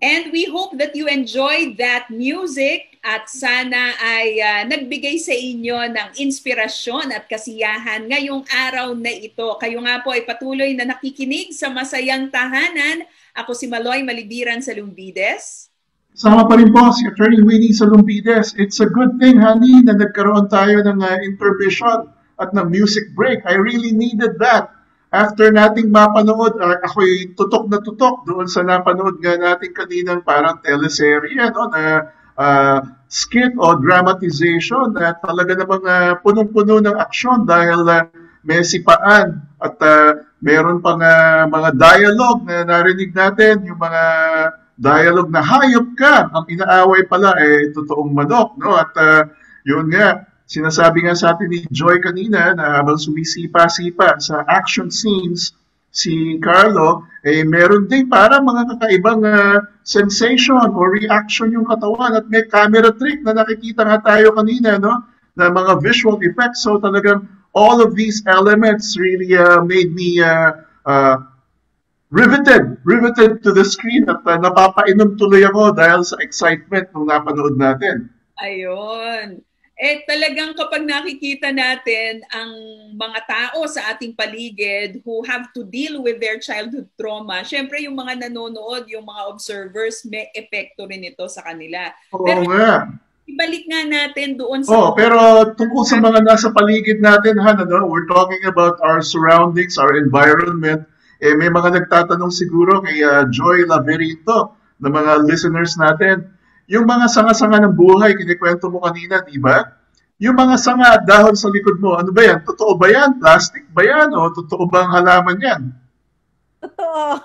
And we hope that you enjoyed that music at sana ay nagbigay sa inyo ng inspirasyon at kasiyahan ngayong araw na ito. Kayo nga po ay patuloy na nakikinig sa Masayang Tahanan. Ako si Maloy Malibiran Salumbides. Sama pa rin po si Attorney Winnie Salumbides. It's a good thing, honey, na nagkaroon tayo ng intermission at ng music break. I really needed that. After nating mapanood, ako'y tutok na tutok doon sa napanood nga natin kaninang parang teleserye, no, na skit o dramatization na talaga namang punong-puno ng aksyon dahil may sipaan at meron pang mga dialogue na narinig natin, yung mga dialogue na hayop ka, ang inaaway pala totoong manok, no? At yun nga, sinasabi nga sa atin ni Joy kanina na habang sumisipa-sipa sa action scenes si Carlo, meron din para mga kakaibang sensation o reaction yung katawan at may camera trick na nakikita nga tayo kanina, no? Na mga visual effects. So talagang all of these elements really made me riveted to the screen at napapainom tuloy ako dahil sa excitement nung napanood natin. Ayun. Talagang kapag nakikita natin ang mga tao sa ating paligid who have to deal with their childhood trauma, syempre yung mga nanonood, yung mga observers, may epekto rin ito sa kanila. Oo Pero nga. ibalik nga natin doon sa... pero tungkol sa mga nasa paligid natin, we're talking about our surroundings, our environment. May mga nagtatanong siguro kay Joy Laverinto, na mga listeners natin, yung mga sanga-sanga ng buhay, kinikwento mo kanina, di ba? Yung mga sanga at dahon sa likod mo, ano ba yan? Totoo ba yan? Plastic ba yan? O totoo ba ang halaman yan? Totoo.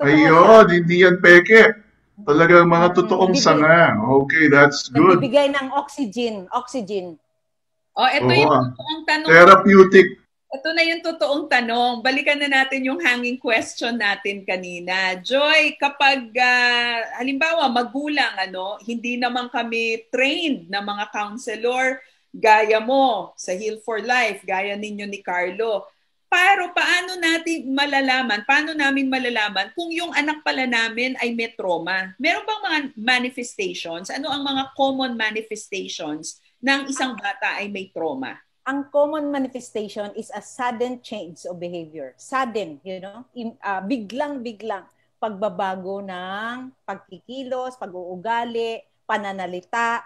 Ayun, hindi yan peke. Talagang mga totoong sanga. Okay, that's good. Nagbibigay ng oxygen. Ito yung totoong tanong. Therapeutic. Ito na yung totoong tanong. Balikan na natin yung hanging question natin kanina. Joy, kapag halimbawa magulang, hindi naman kami trained na mga counselor, gaya mo sa Heal for Life, gaya ninyo ni Carlo. Pero paano namin malalaman kung yung anak pala namin ay may trauma? Meron bang mga manifestations? Ano ang mga common manifestations ng isang bata ay may trauma? Ang common manifestation is a sudden change of behavior. Sudden, biglang pagbabago ng pagkikilos, pag-uugali, pananalita,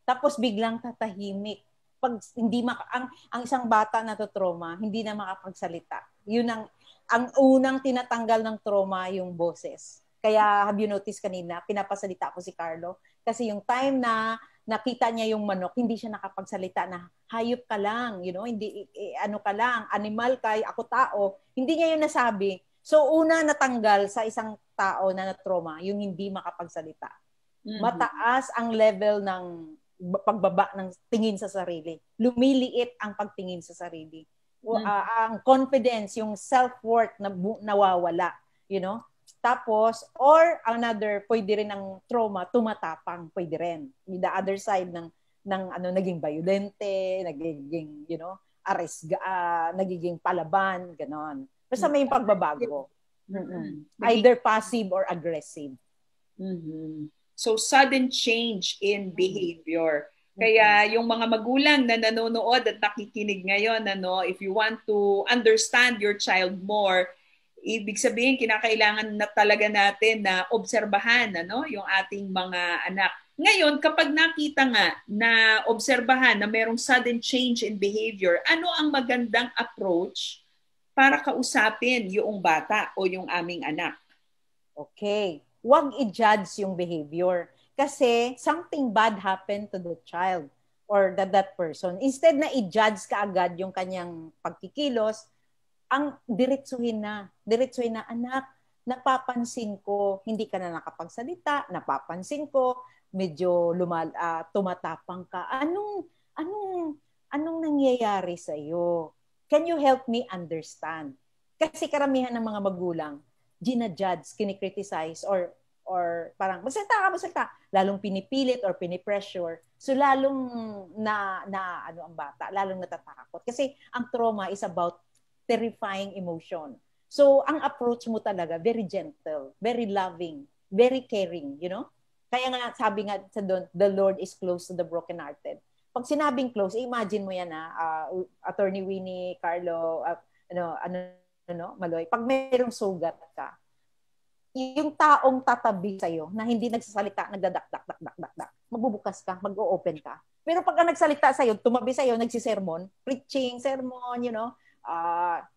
tapos biglang tatahimik. Pag hindi ang isang bata na trauma, hindi na makapagsalita. Yun ang unang tinatanggal ng trauma, yung boses. Kaya have you noticed kanina, pinapasalita ko si Carlo kasi yung time na nakita niya yung manok, hindi siya nakapagsalita na hayop ka lang, hindi ka lang, animal ka, ako tao. Hindi niya yun nasabi. So una natanggal sa isang tao na trauma, yung hindi makapagsalita. Mm-hmm. Mataas ang level ng pagbaba ng tingin sa sarili. Lumiliit ang pagtingin sa sarili. Ang confidence, yung self-worth na nawawala, Tapos, or another, pwede rin ang trauma, tumatapang, pwede rin. The other side ng naging violente, nagiging, nagiging palaban, ganon. Basta may pagbabago. Either passive or aggressive. So, sudden change in behavior. Kaya yung mga magulang na nanonood at nakikinig ngayon, if you want to understand your child more, ibig sabihin, kinakailangan na talaga natin na obserbahan yung ating mga anak. Ngayon, kapag nakita nga na obserbahan na merong sudden change in behavior, ano ang magandang approach para kausapin yung bata o yung aming anak? Okay. Huwag i-judge yung behavior. Kasi something bad happened to the child or that person. Instead na i-judge ka agad yung kanyang pagkikilos, ang diretsuhin na, anak, napapansin ko, hindi ka na nakapagsalita, napapansin ko, medyo tumatapang ka. Anong nangyayari sa iyo? Can you help me understand? Kasi karamihan ng mga magulang, ginajudge, kinikriticize, or parang, magsalita, lalong pinipilit or pinipressure. So lalong ang bata, lalong natatakot. Kasi ang trauma is about terrifying emotion. So ang approach mo talaga, very gentle, very loving, very caring, Kaya nga, sabi nga sa doon, the Lord is close to the brokenhearted. Pag sinabing close, imagine mo yan Attorney Winnie, Carlo, Maloy, pag mayroong sugat ka, yung taong tatabi sa'yo na hindi nagsasalita, nagdadak-dak-dak-dak-dak, magbubukas ka, mag-o-open ka. Pero pag nagsalita sa'yo, tumabi sa'yo, nagsisermon, preaching, sermon,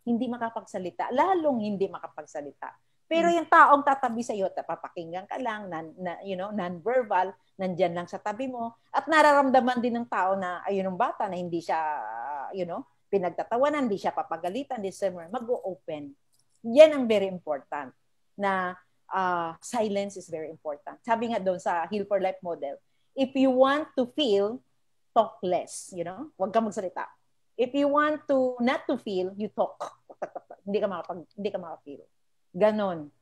hindi makapagsalita, lalong hindi makapagsalita. Pero yung taong tatabi sa'yo, papakinggan ka lang, non-verbal, nandyan lang sa tabi mo, at nararamdaman din ng tao na, ayun ang bata, na hindi siya, pinagtatawanan, hindi siya papagalitan, mag-o-open. Yan ang very important, na silence is very important. Sabi nga doon sa Heal for Life model, if you want to feel, talk less, Huwag kang magsalita. If you want to not to feel, you talk. Hindi ka makapil. Ganon.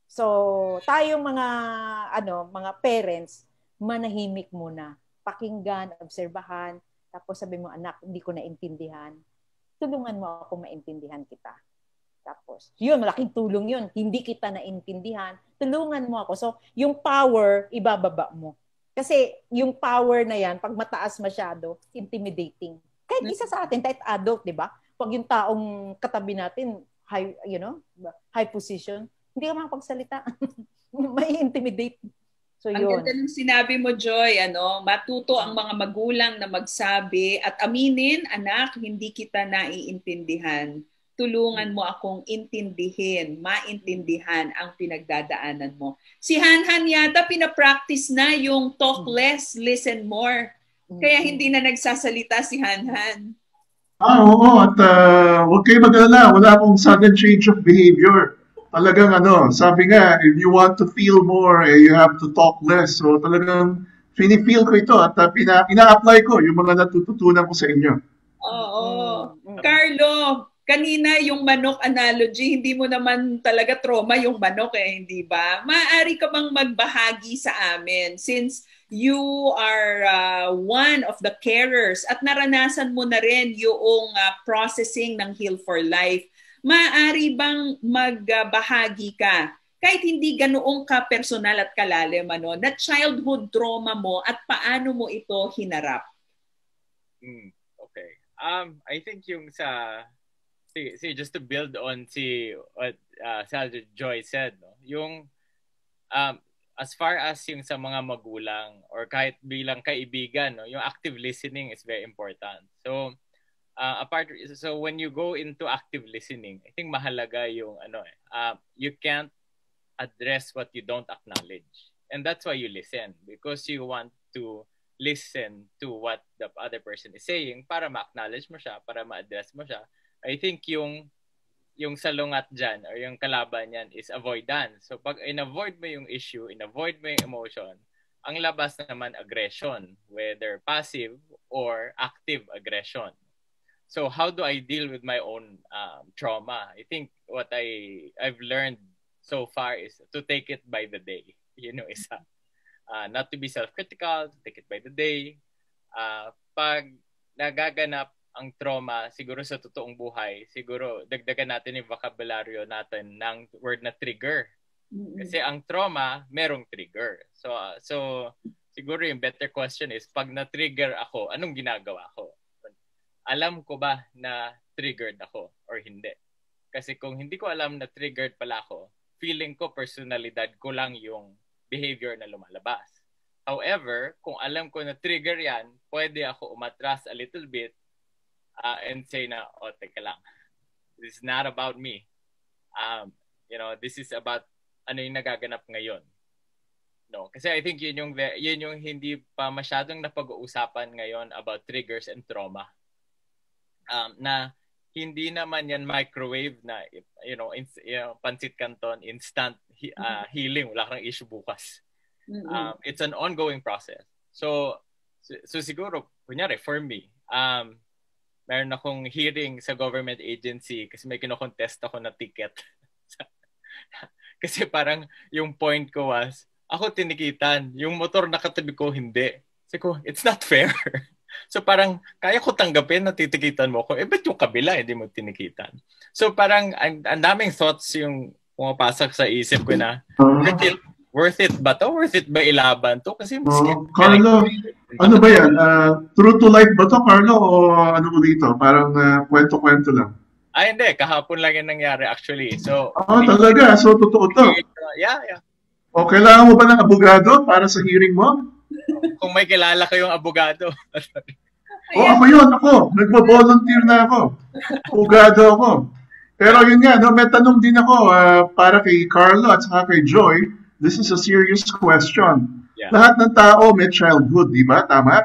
So, tayong mga parents, manahimik muna. Pakinggan, obserbahan, tapos sabi mo, anak, hindi ko naintindihan. Tulungan mo ako maintindihan kita. Tapos, yun, malaking tulong yun. Hindi kita naintindihan. Tulungan mo ako. So, yung power, ibababa mo. Kasi yung power na yan, pag mataas masyado, intimidating. Kahit isa sa atin, kahit adult, di ba? Pag yung taong katabi natin, high position, hindi ka makapagsalita. May intimidate. So, ang yun. ganda ng sinabi mo, Joy, matuto ang mga magulang na magsabi at aminin, anak, hindi kita naiintindihan. Tulungan mo akong maintindihan ang pinagdadaanan mo. Si Hanhan yata pinapractice na yung talk less, listen more. Kaya hindi na nagsasalita si Hanhan. Oo, at huwag kayo mag-alala, wala akong sudden change of behavior. Talagang sabi nga, if you want to feel more, you have to talk less. So talagang feel ko ito at ina-apply ko yung mga natututunan ko sa inyo. Oo. Carlo, kanina yung manok analogy, hindi mo naman talaga trauma yung manok hindi ba? Maaari ka bang magbahagi sa amin since you are one of the carers at naranasan mo na rin yung processing ng Heal for Life. Maaari bang magbahagi ka kahit hindi ganoong ka-personal at kalalim na childhood trauma mo at paano mo ito hinarap? Okay. I think yung just to build on what Sandra Joy said, yung as far as yung sa mga magulang or kahit bilang kaibigan, yung active listening is very important. So so when you go into active listening, I think mahalaga yung you can't address what you don't acknowledge. And that's why you listen, because you want to listen to what the other person is saying para ma-acknowledge mo siya, para ma-address mo siya. I think yung salungat dyan or yung kalaban yan is avoidance. So pag in-avoid mo yung issue, in-avoid mo yung emotion, ang labas naman aggression, whether passive or active aggression. So how do I deal with my own trauma? I think what I've learned so far is to take it by the day. Isa. Not to be self-critical, to take it by the day. Pag nagaganap ang trauma, siguro sa totoong buhay, siguro dagdagan natin yung vocabulary natin ng word na trigger. Kasi ang trauma, merong trigger. So siguro yung better question is, pag na-trigger ako, anong ginagawa ko? Alam ko ba na triggered ako or hindi? Kasi kung hindi ko alam na triggered pala ako, feeling ko personalidad ko lang yung behavior na lumalabas. However, kung alam ko na trigger yan, pwede ako umatras a little bit and say na, teka lang. This is not about me. This is about ano yung nagaganap ngayon. No, kasi I think yun yung hindi pa masyadong napag-uusapan ngayon about triggers and trauma. Na hindi naman yan microwave na pancit canton, instant healing, wala kang issue bukas. It's an ongoing process. So siguro, kunyari, for me, meron akong hearing sa government agency kasi may kinokontest ako na ticket. Kasi parang yung point ko was, ako tinikitan, yung motor na katabi ko hindi. Kasi ko, it's not fair. So parang, kaya ko tanggapin na titikitan mo ko, ba't yung kabila hindi mo tinikitan? So parang, ang daming thoughts yung pumapasok sa isip ko na, worth it ba to? Worth it ba ilaban to? Kasi Carlo, ano ba yan? True to life ba to, Carlo? O ano mo dito? Parang kwento-kwento lang. Hindi. Kahapon lang yung nangyari actually. So, talaga? So, totoo to? Yeah. O, kailangan mo ba ng abogado para sa hearing mo? Kung may kilala kayong abogado. Ako yun. Ako. Nagbo-volunteer na ako. Abogado ako. Pero yun nga, may tanong din ako para kay Carlo at saka kay Joy. This is a serious question. Yeah. Lahat ng tao may childhood, di ba? Tama?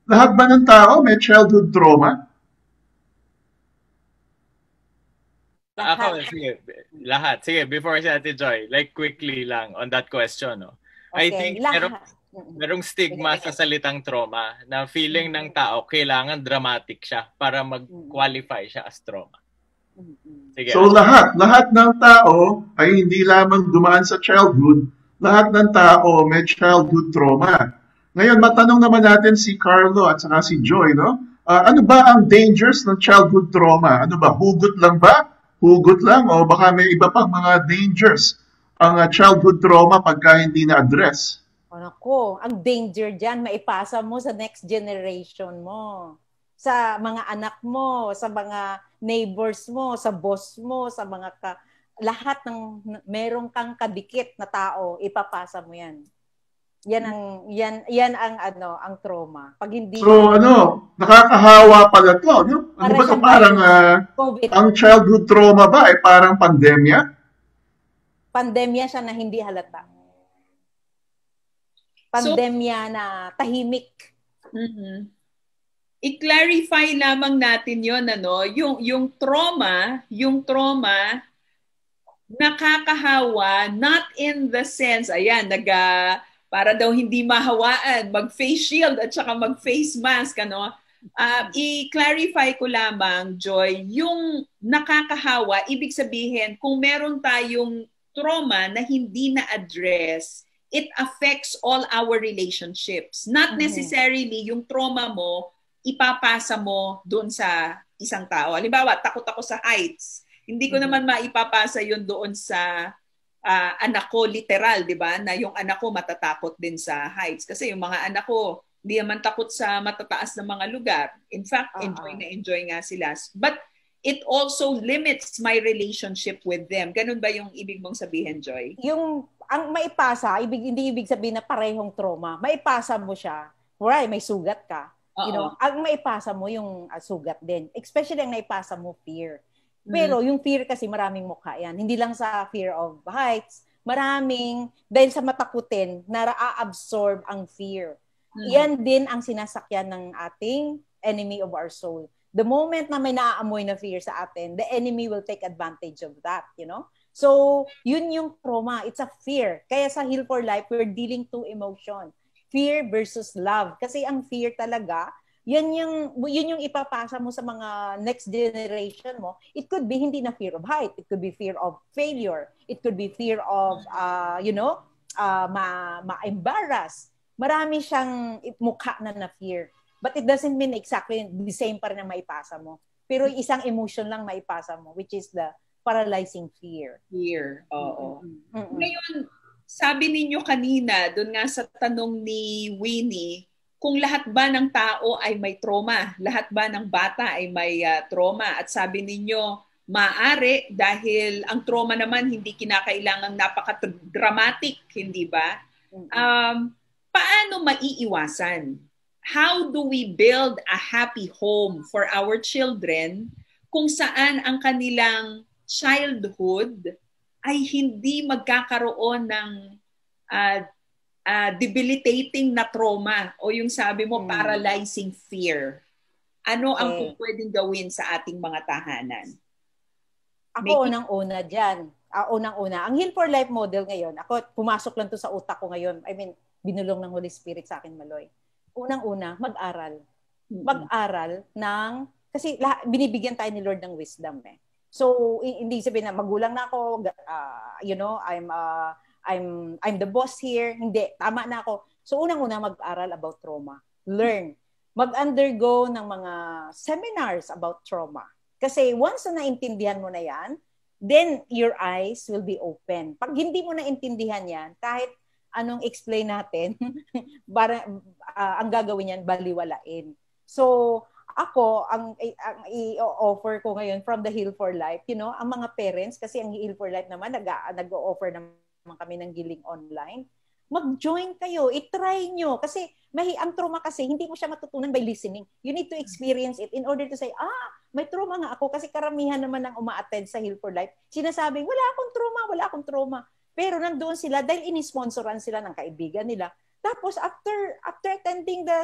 Lahat ba ng tao may childhood trauma? Lahat. Sige, before si Ate Joy, like quickly lang on that question. No? Okay, I think merong stigma sa salitang trauma na feeling ng tao kailangan dramatic siya para mag-qualify siya as trauma. Sige. So lahat ng tao ay hindi lamang dumaan sa childhood, lahat ng tao may childhood trauma. Ngayon, matanong naman natin si Carlo at saka si Joy, no? Ano ba ang dangers ng childhood trauma? Ano ba? Hugot lang ba? Hugot lang o baka may iba pang mga dangers ang childhood trauma pagka hindi na-address? Ako, ang danger dyan, maipasa mo sa next generation mo. Sa mga anak mo, sa mga neighbors mo, sa boss mo, sa mga lahat ng merong kang kadikit na tao, ipapasa mo yan. Yan ang trauma. Pag hindi nakakahawa pala to, no? Ano ba ito parang ang childhood trauma ba ay parang pandemya? Pandemya siya na hindi halata. Pandemya na tahimik. I-clarify lamang natin 'yon, ano, yung trauma nakakahawa, not in the sense para daw hindi mahawaan, mag-face shield at saka mag-face mask, ano. I-clarify ko lamang, Joy, yung nakakahawa, ibig sabihin, kung meron tayong trauma na hindi na-address, it affects all our relationships. Not necessarily yung trauma mo, ipapasa mo doon sa isang tao. Halimbawa, takot ako sa heights. Hindi ko naman maipapasa yun doon sa anak ko, literal, di ba? Na yung anak ko matatakot din sa heights. Kasi yung mga anak ko, hindi naman takot sa matataas na mga lugar. In fact, enjoy nga sila. But it also limits my relationship with them. Ganun ba yung ibig mong sabihin, Joy? Yung ang maipasa, hindi ibig sabihin na parehong trauma. Maipasa mo siya. Right, may sugat ka. You know, ang maipasa mo yung sugat din. Especially ang naipasa mo fear. Pero yung fear kasi maraming mukha yan. Hindi lang sa fear of heights. Dahil sa matakutin, na-absorb ang fear. Yan din ang sinasakyan ng ating enemy of our soul. The moment na may naaamoy na fear sa atin, the enemy will take advantage of that, you know? So, yun yung trauma. It's a fear. Kaya sa Heal for Life, we're dealing two emotion. Fear versus love. Kasi ang fear talaga, yun yung ipapasa mo sa mga next generation mo. It could be hindi na fear of height. It could be fear of failure. It could be fear of, ma-embarrass. Marami siyang mukha na fear. But it doesn't mean exactly the same pa rin ang maipasa mo. Pero isang emotion lang maipasa mo, which is the paralyzing fear. Fear, oo. Ngayon, sabi ninyo kanina, doon nga sa tanong ni Winnie, kung lahat ba ng tao ay may trauma, lahat ba ng bata ay may trauma, at sabi ninyo, maaari dahil ang trauma naman hindi kinakailangang napaka-dramatic, hindi ba? Paano maiiwasan? How do we build a happy home for our children kung saan ang kanilang childhood ay hindi magkakaroon ng debilitating na trauma o yung sabi mo paralyzing fear? Ano ang pwedeng gawin sa ating mga tahanan? Ako unang-una dyan. Unang-una. Ang Heal for Life model ngayon, ako pumasok lang to sa utak ko ngayon. I mean, binulong ng Holy Spirit sa akin, Maloy. Unang-una, mag-aral. Mag-aral kasi binibigyan tayo ni Lord ng wisdom eh. So, hindi sabihin na magulang na ako, I'm the boss here. Hindi, tama na ako. So, unang-una, mag-aral about trauma. Learn. Mag-undergo ng mga seminars about trauma. Kasi once na naintindihan mo na yan, then your eyes will be open. Pag hindi mo naintindihan yan, kahit anong explain natin, ang gagawin yan, baliwalain. So, ako, ang i-offer ko ngayon from the Heal for Life, ang mga parents, kasi ang Heal for Life naman, nag-o-offer naman kami ng healing online, mag-join kayo, i-try nyo. Kasi ang trauma kasi, hindi mo siya matutunan by listening. You need to experience it in order to say, may trauma nga ako. Kasi karamihan naman ng uma-attend sa Heal for Life, sinasabing, wala akong trauma. Pero nandoon sila dahil inisponsoran sila ng kaibigan nila. Tapos after attending the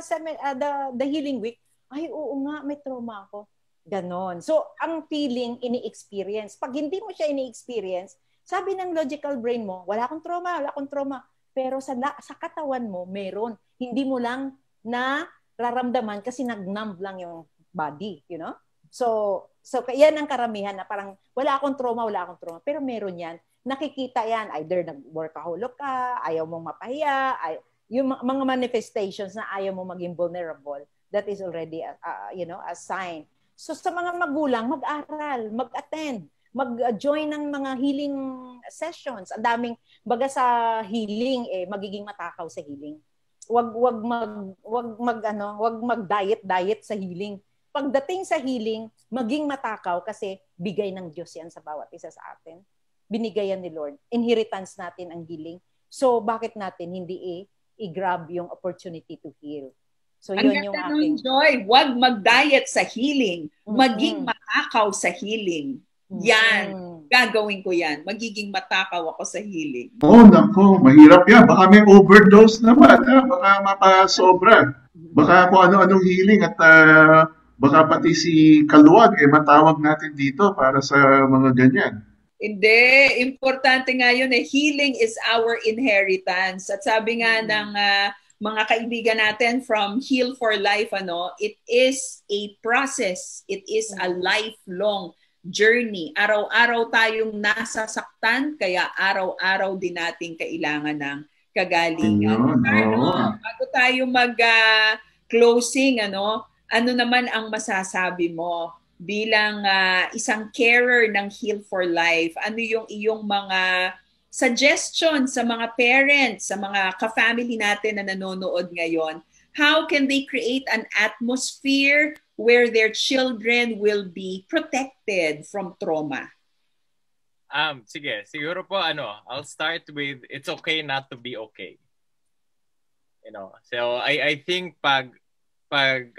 healing week, ay oo nga, may trauma ako. Ganon. So, ang feeling, ini-experience. Pag hindi mo siya ini-experience, sabi ng logical brain mo, wala akong trauma. Pero sa katawan mo, meron. Hindi mo lang nararamdaman kasi nag-numb lang yung body, So yan ang karamihan na parang wala akong trauma. Pero meron yan. Nakikita yan. Either nag-workaholic ka, ayaw mong mapahiya, yung mga manifestations na ayaw mong maging vulnerable, that is already a sign. So sa mga magulang, mag-aral, mag-attend, mag-join ng mga healing sessions. Ang daming baga sa healing magiging matakaw sa healing. Wag mag-diet sa healing. Pagdating sa healing, maging matakaw kasi bigay ng Diyos yan sa bawat isa sa atin. Binigay yan ni Lord. Inheritance natin ang healing. So bakit natin hindi i-grab yung opportunity to heal? So yun yung aking Joy, wag mag-diet sa healing, maging matakaw sa healing. Yan, gagawin ko yan. Magiging matakaw ako sa healing. Nako, mahirap yan. Baka may overdose naman. Baka mapasobra. Baka kung ano-anong healing at baka pati si Kaluwag matawag natin dito para sa mga ganyan. Hindi, importante nga yun healing is our inheritance. At sabi nga ng mga kaibigan natin from Heal for Life, it is a process. It is a lifelong journey. Araw-araw tayong nasasaktan, kaya araw-araw din natin kailangan ng kagalingan. Bago tayo mag-closing, ano naman ang masasabi mo bilang isang carer ng Heal for Life? Ano yung iyong mga suggestions sa mga parents, sa mga ka-family natin na nanonood ngayon? How can they create an atmosphere where their children will be protected from trauma? Sige, siguro po I'll start with it's okay not to be okay. So I think pag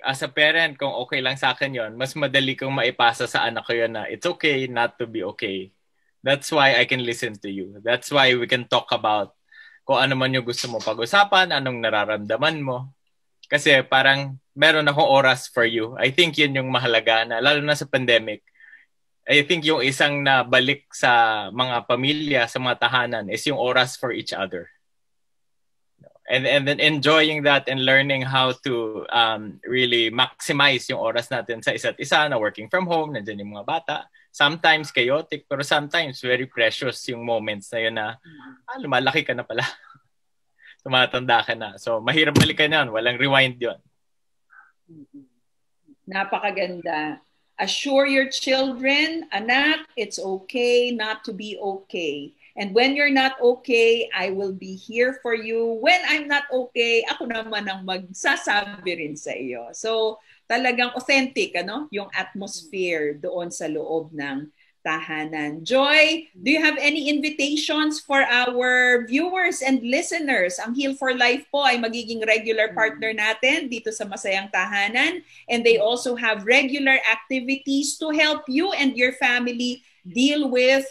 as a parent, kung okay lang sa akin yon, mas madali kong maipasa sa anak ko yun na it's okay not to be okay. That's why I can listen to you. That's why we can talk about kung ano man yung gusto mo pag-usapan, anong nararamdaman mo. Kasi parang meron akong oras for you. I think yun yung mahalaga na, lalo na sa pandemic. I think yung isang nabalik sa mga pamilya, sa mga tahanan is yung oras for each other. And then enjoying that and learning how to really maximize yung oras natin sa isa't isa na working from home, nandiyan yung mga bata. Sometimes chaotic, pero sometimes very precious yung moments na yun na lumalaki ka na pala. Tumatanda ka na. So mahirap balikan yun. Walang rewind yun. Napakaganda. Assure your children, anak, it's okay not to be okay. And when you're not okay, I will be here for you. When I'm not okay, ako naman ang magsasabi rin sa iyo. So, talagang authentic, yung atmosphere doon sa loob ng tahanan. Joy, do you have any invitations for our viewers and listeners? Ang Heal for Life po ay magiging regular partner natin dito sa Masayang Tahanan. And they also have regular activities to help you and your family deal with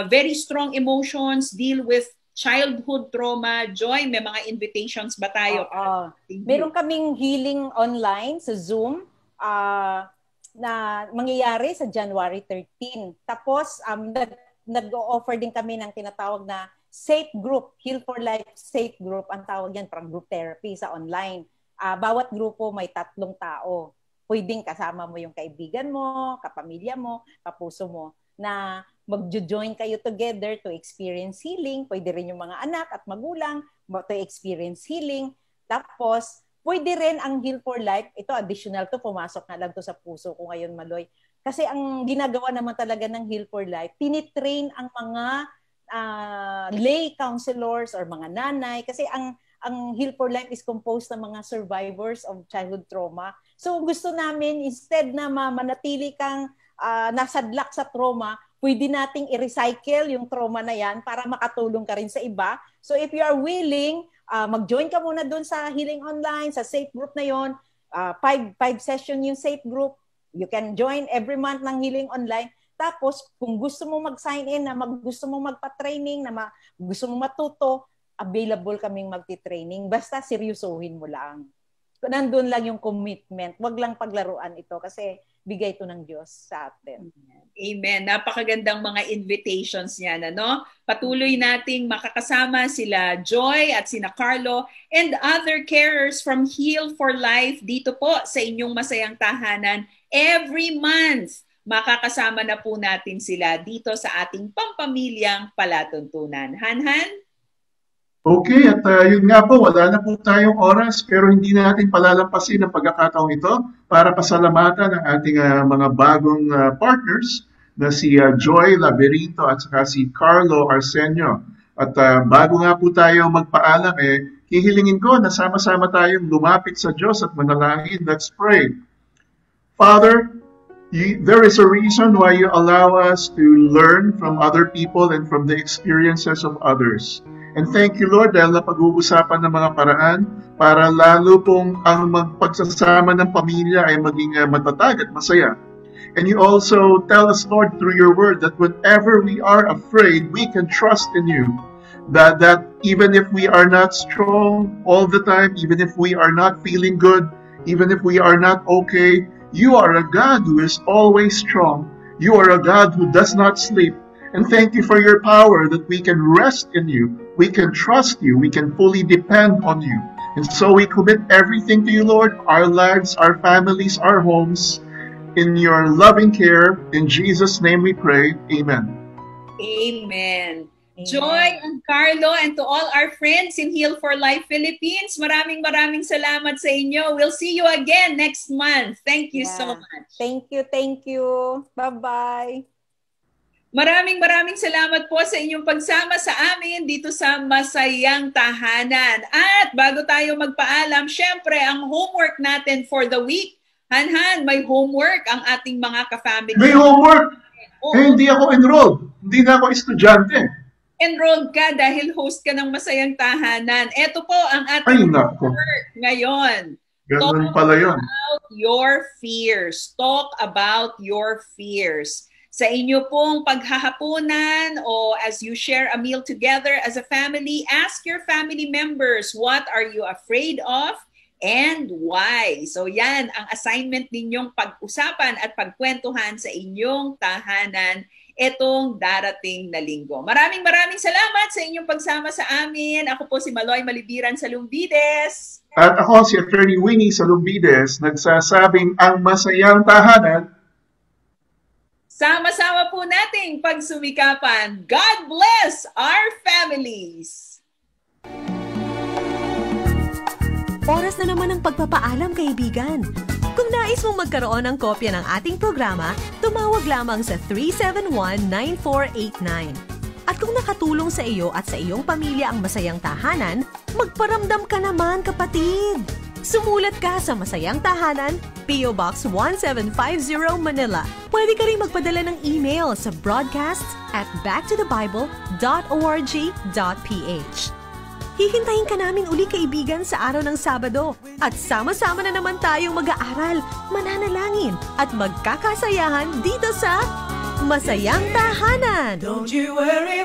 very strong emotions, deal with childhood trauma. Joy, may mga invitations ba tayo? Meron kaming healing online sa Zoom na mangyayari sa January 13. Tapos, nag-offer din kami ng tinatawag na Safe Group, Heal for Life Safe Group. Ang tawag yan, parang group therapy sa online. Bawat grupo may 3 tao. Pwedeng kasama mo yung kaibigan mo, kapamilya mo, kapuso mo, na mag-join kayo together to experience healing. Pwede rin yung mga anak at magulang to experience healing. Tapos, pwede rin ang Heal for Life. Ito, additional to. Pumasok na lang to sa puso ko ngayon, Maloy. Kasi ang ginagawa naman talaga ng Heal for Life, tinitrain ang mga lay counselors or mga nanay. Kasi ang Heal for Life is composed ng mga survivors of childhood trauma. So, gusto namin, instead na manatili kang nasadlak sa trauma, pwede nating i-recycle yung trauma na yan para makatulong ka rin sa iba. So if you are willing, mag-join ka muna dun sa Healing Online, sa Safe Group na yon. 5 session yung Safe Group. You can join every month ng Healing Online. Tapos, kung gusto mo mag-sign in, gusto mo magpa-training, gusto mo matuto, available kaming magti-training. Basta seryosohin mo lang. Nandun lang yung commitment. Wag lang paglaruan ito kasi bigay ito ng Diyos sa atin. Amen. Napakagandang mga invitations niyan, Patuloy nating makakasama sila Joy at sina Carlo and other carers from Heal for Life dito po sa inyong Masayang Tahanan. Every month, makakasama na po natin sila dito sa ating pampamilyang palatuntunan. Han? Okay, at yun nga po, wala na po tayong oras pero hindi natin palalampasin ang pagkakataong ito para pasalamatan ang ating mga bagong partners na si Joy Laberinto at saka si Carlo Arsenio. At bago nga po tayo magpaalam, hihilingin ko na sama-sama tayong lumapit sa Diyos at manalangin. Let's pray. Father, there is a reason why you allow us to learn from other people and from the experiences of others. And thank you, Lord, dahil napag-uusapan ng mga paraan para lalo pong ang magpagsasama ng pamilya ay maging matatag at masaya. And you also tell us, Lord, through your word that whenever we are afraid, we can trust in you. That even if we are not strong all the time, even if we are not feeling good, even if we are not okay, you are a God who is always strong. You are a God who does not sleep. And thank you for your power that we can rest in you. We can trust you. We can fully depend on you. And so we commit everything to you, Lord, our lives, our families, our homes, in your loving care. In Jesus' name we pray. Amen. Amen. Joy and Carlo and to all our friends in Heal for Life Philippines, maraming salamat sa inyo. We'll see you again next month. Thank you so much. Thank you. Bye-bye. Maraming salamat po sa inyong pagsama sa amin dito sa Masayang Tahanan. At bago tayo magpaalam, syempre ang homework natin for the week. Han, may homework ang ating mga ka-family. May homework? Hindi ako enrolled. Hindi na ako estudyante. Enrolled ka dahil host ka ng Masayang Tahanan. Ito po ang ating homework ngayon. Ganun pala yun. Talk about your fears. Sa inyo pong paghahaponan o as you share a meal together as a family, ask your family members, what are you afraid of? and why. So yan ang assignment ninyong pag-usapan at pagkwentuhan sa inyong tahanan etong darating na linggo. Maraming salamat sa inyong pagsama sa amin. Ako po si Maloy Malibiran Salumbides. At ako si Attorney Winnie Salumbides, nagsasabing ang masayang tahanan. Sama-sama po nating pagsumikapan. God bless our families! Oras na naman ang pagpapaalam, kaibigan. Kung nais mong magkaroon ng kopya ng ating programa, tumawag lamang sa 371-9489. At kung nakatulong sa iyo at sa iyong pamilya ang Masayang Tahanan, magparamdam ka naman, kapatid! Sumulat ka sa Masayang Tahanan, P.O. Box 1750 Manila. Pwede ka rin magpadala ng email sa broadcasts@backtothebible.org.ph. Hihintayin ka namin uli, kaibigan, sa araw ng Sabado. At sama-sama na naman tayong mag-aaral, mananalangin, at magkakasayahan dito sa Masayang Tahanan. Don't you worry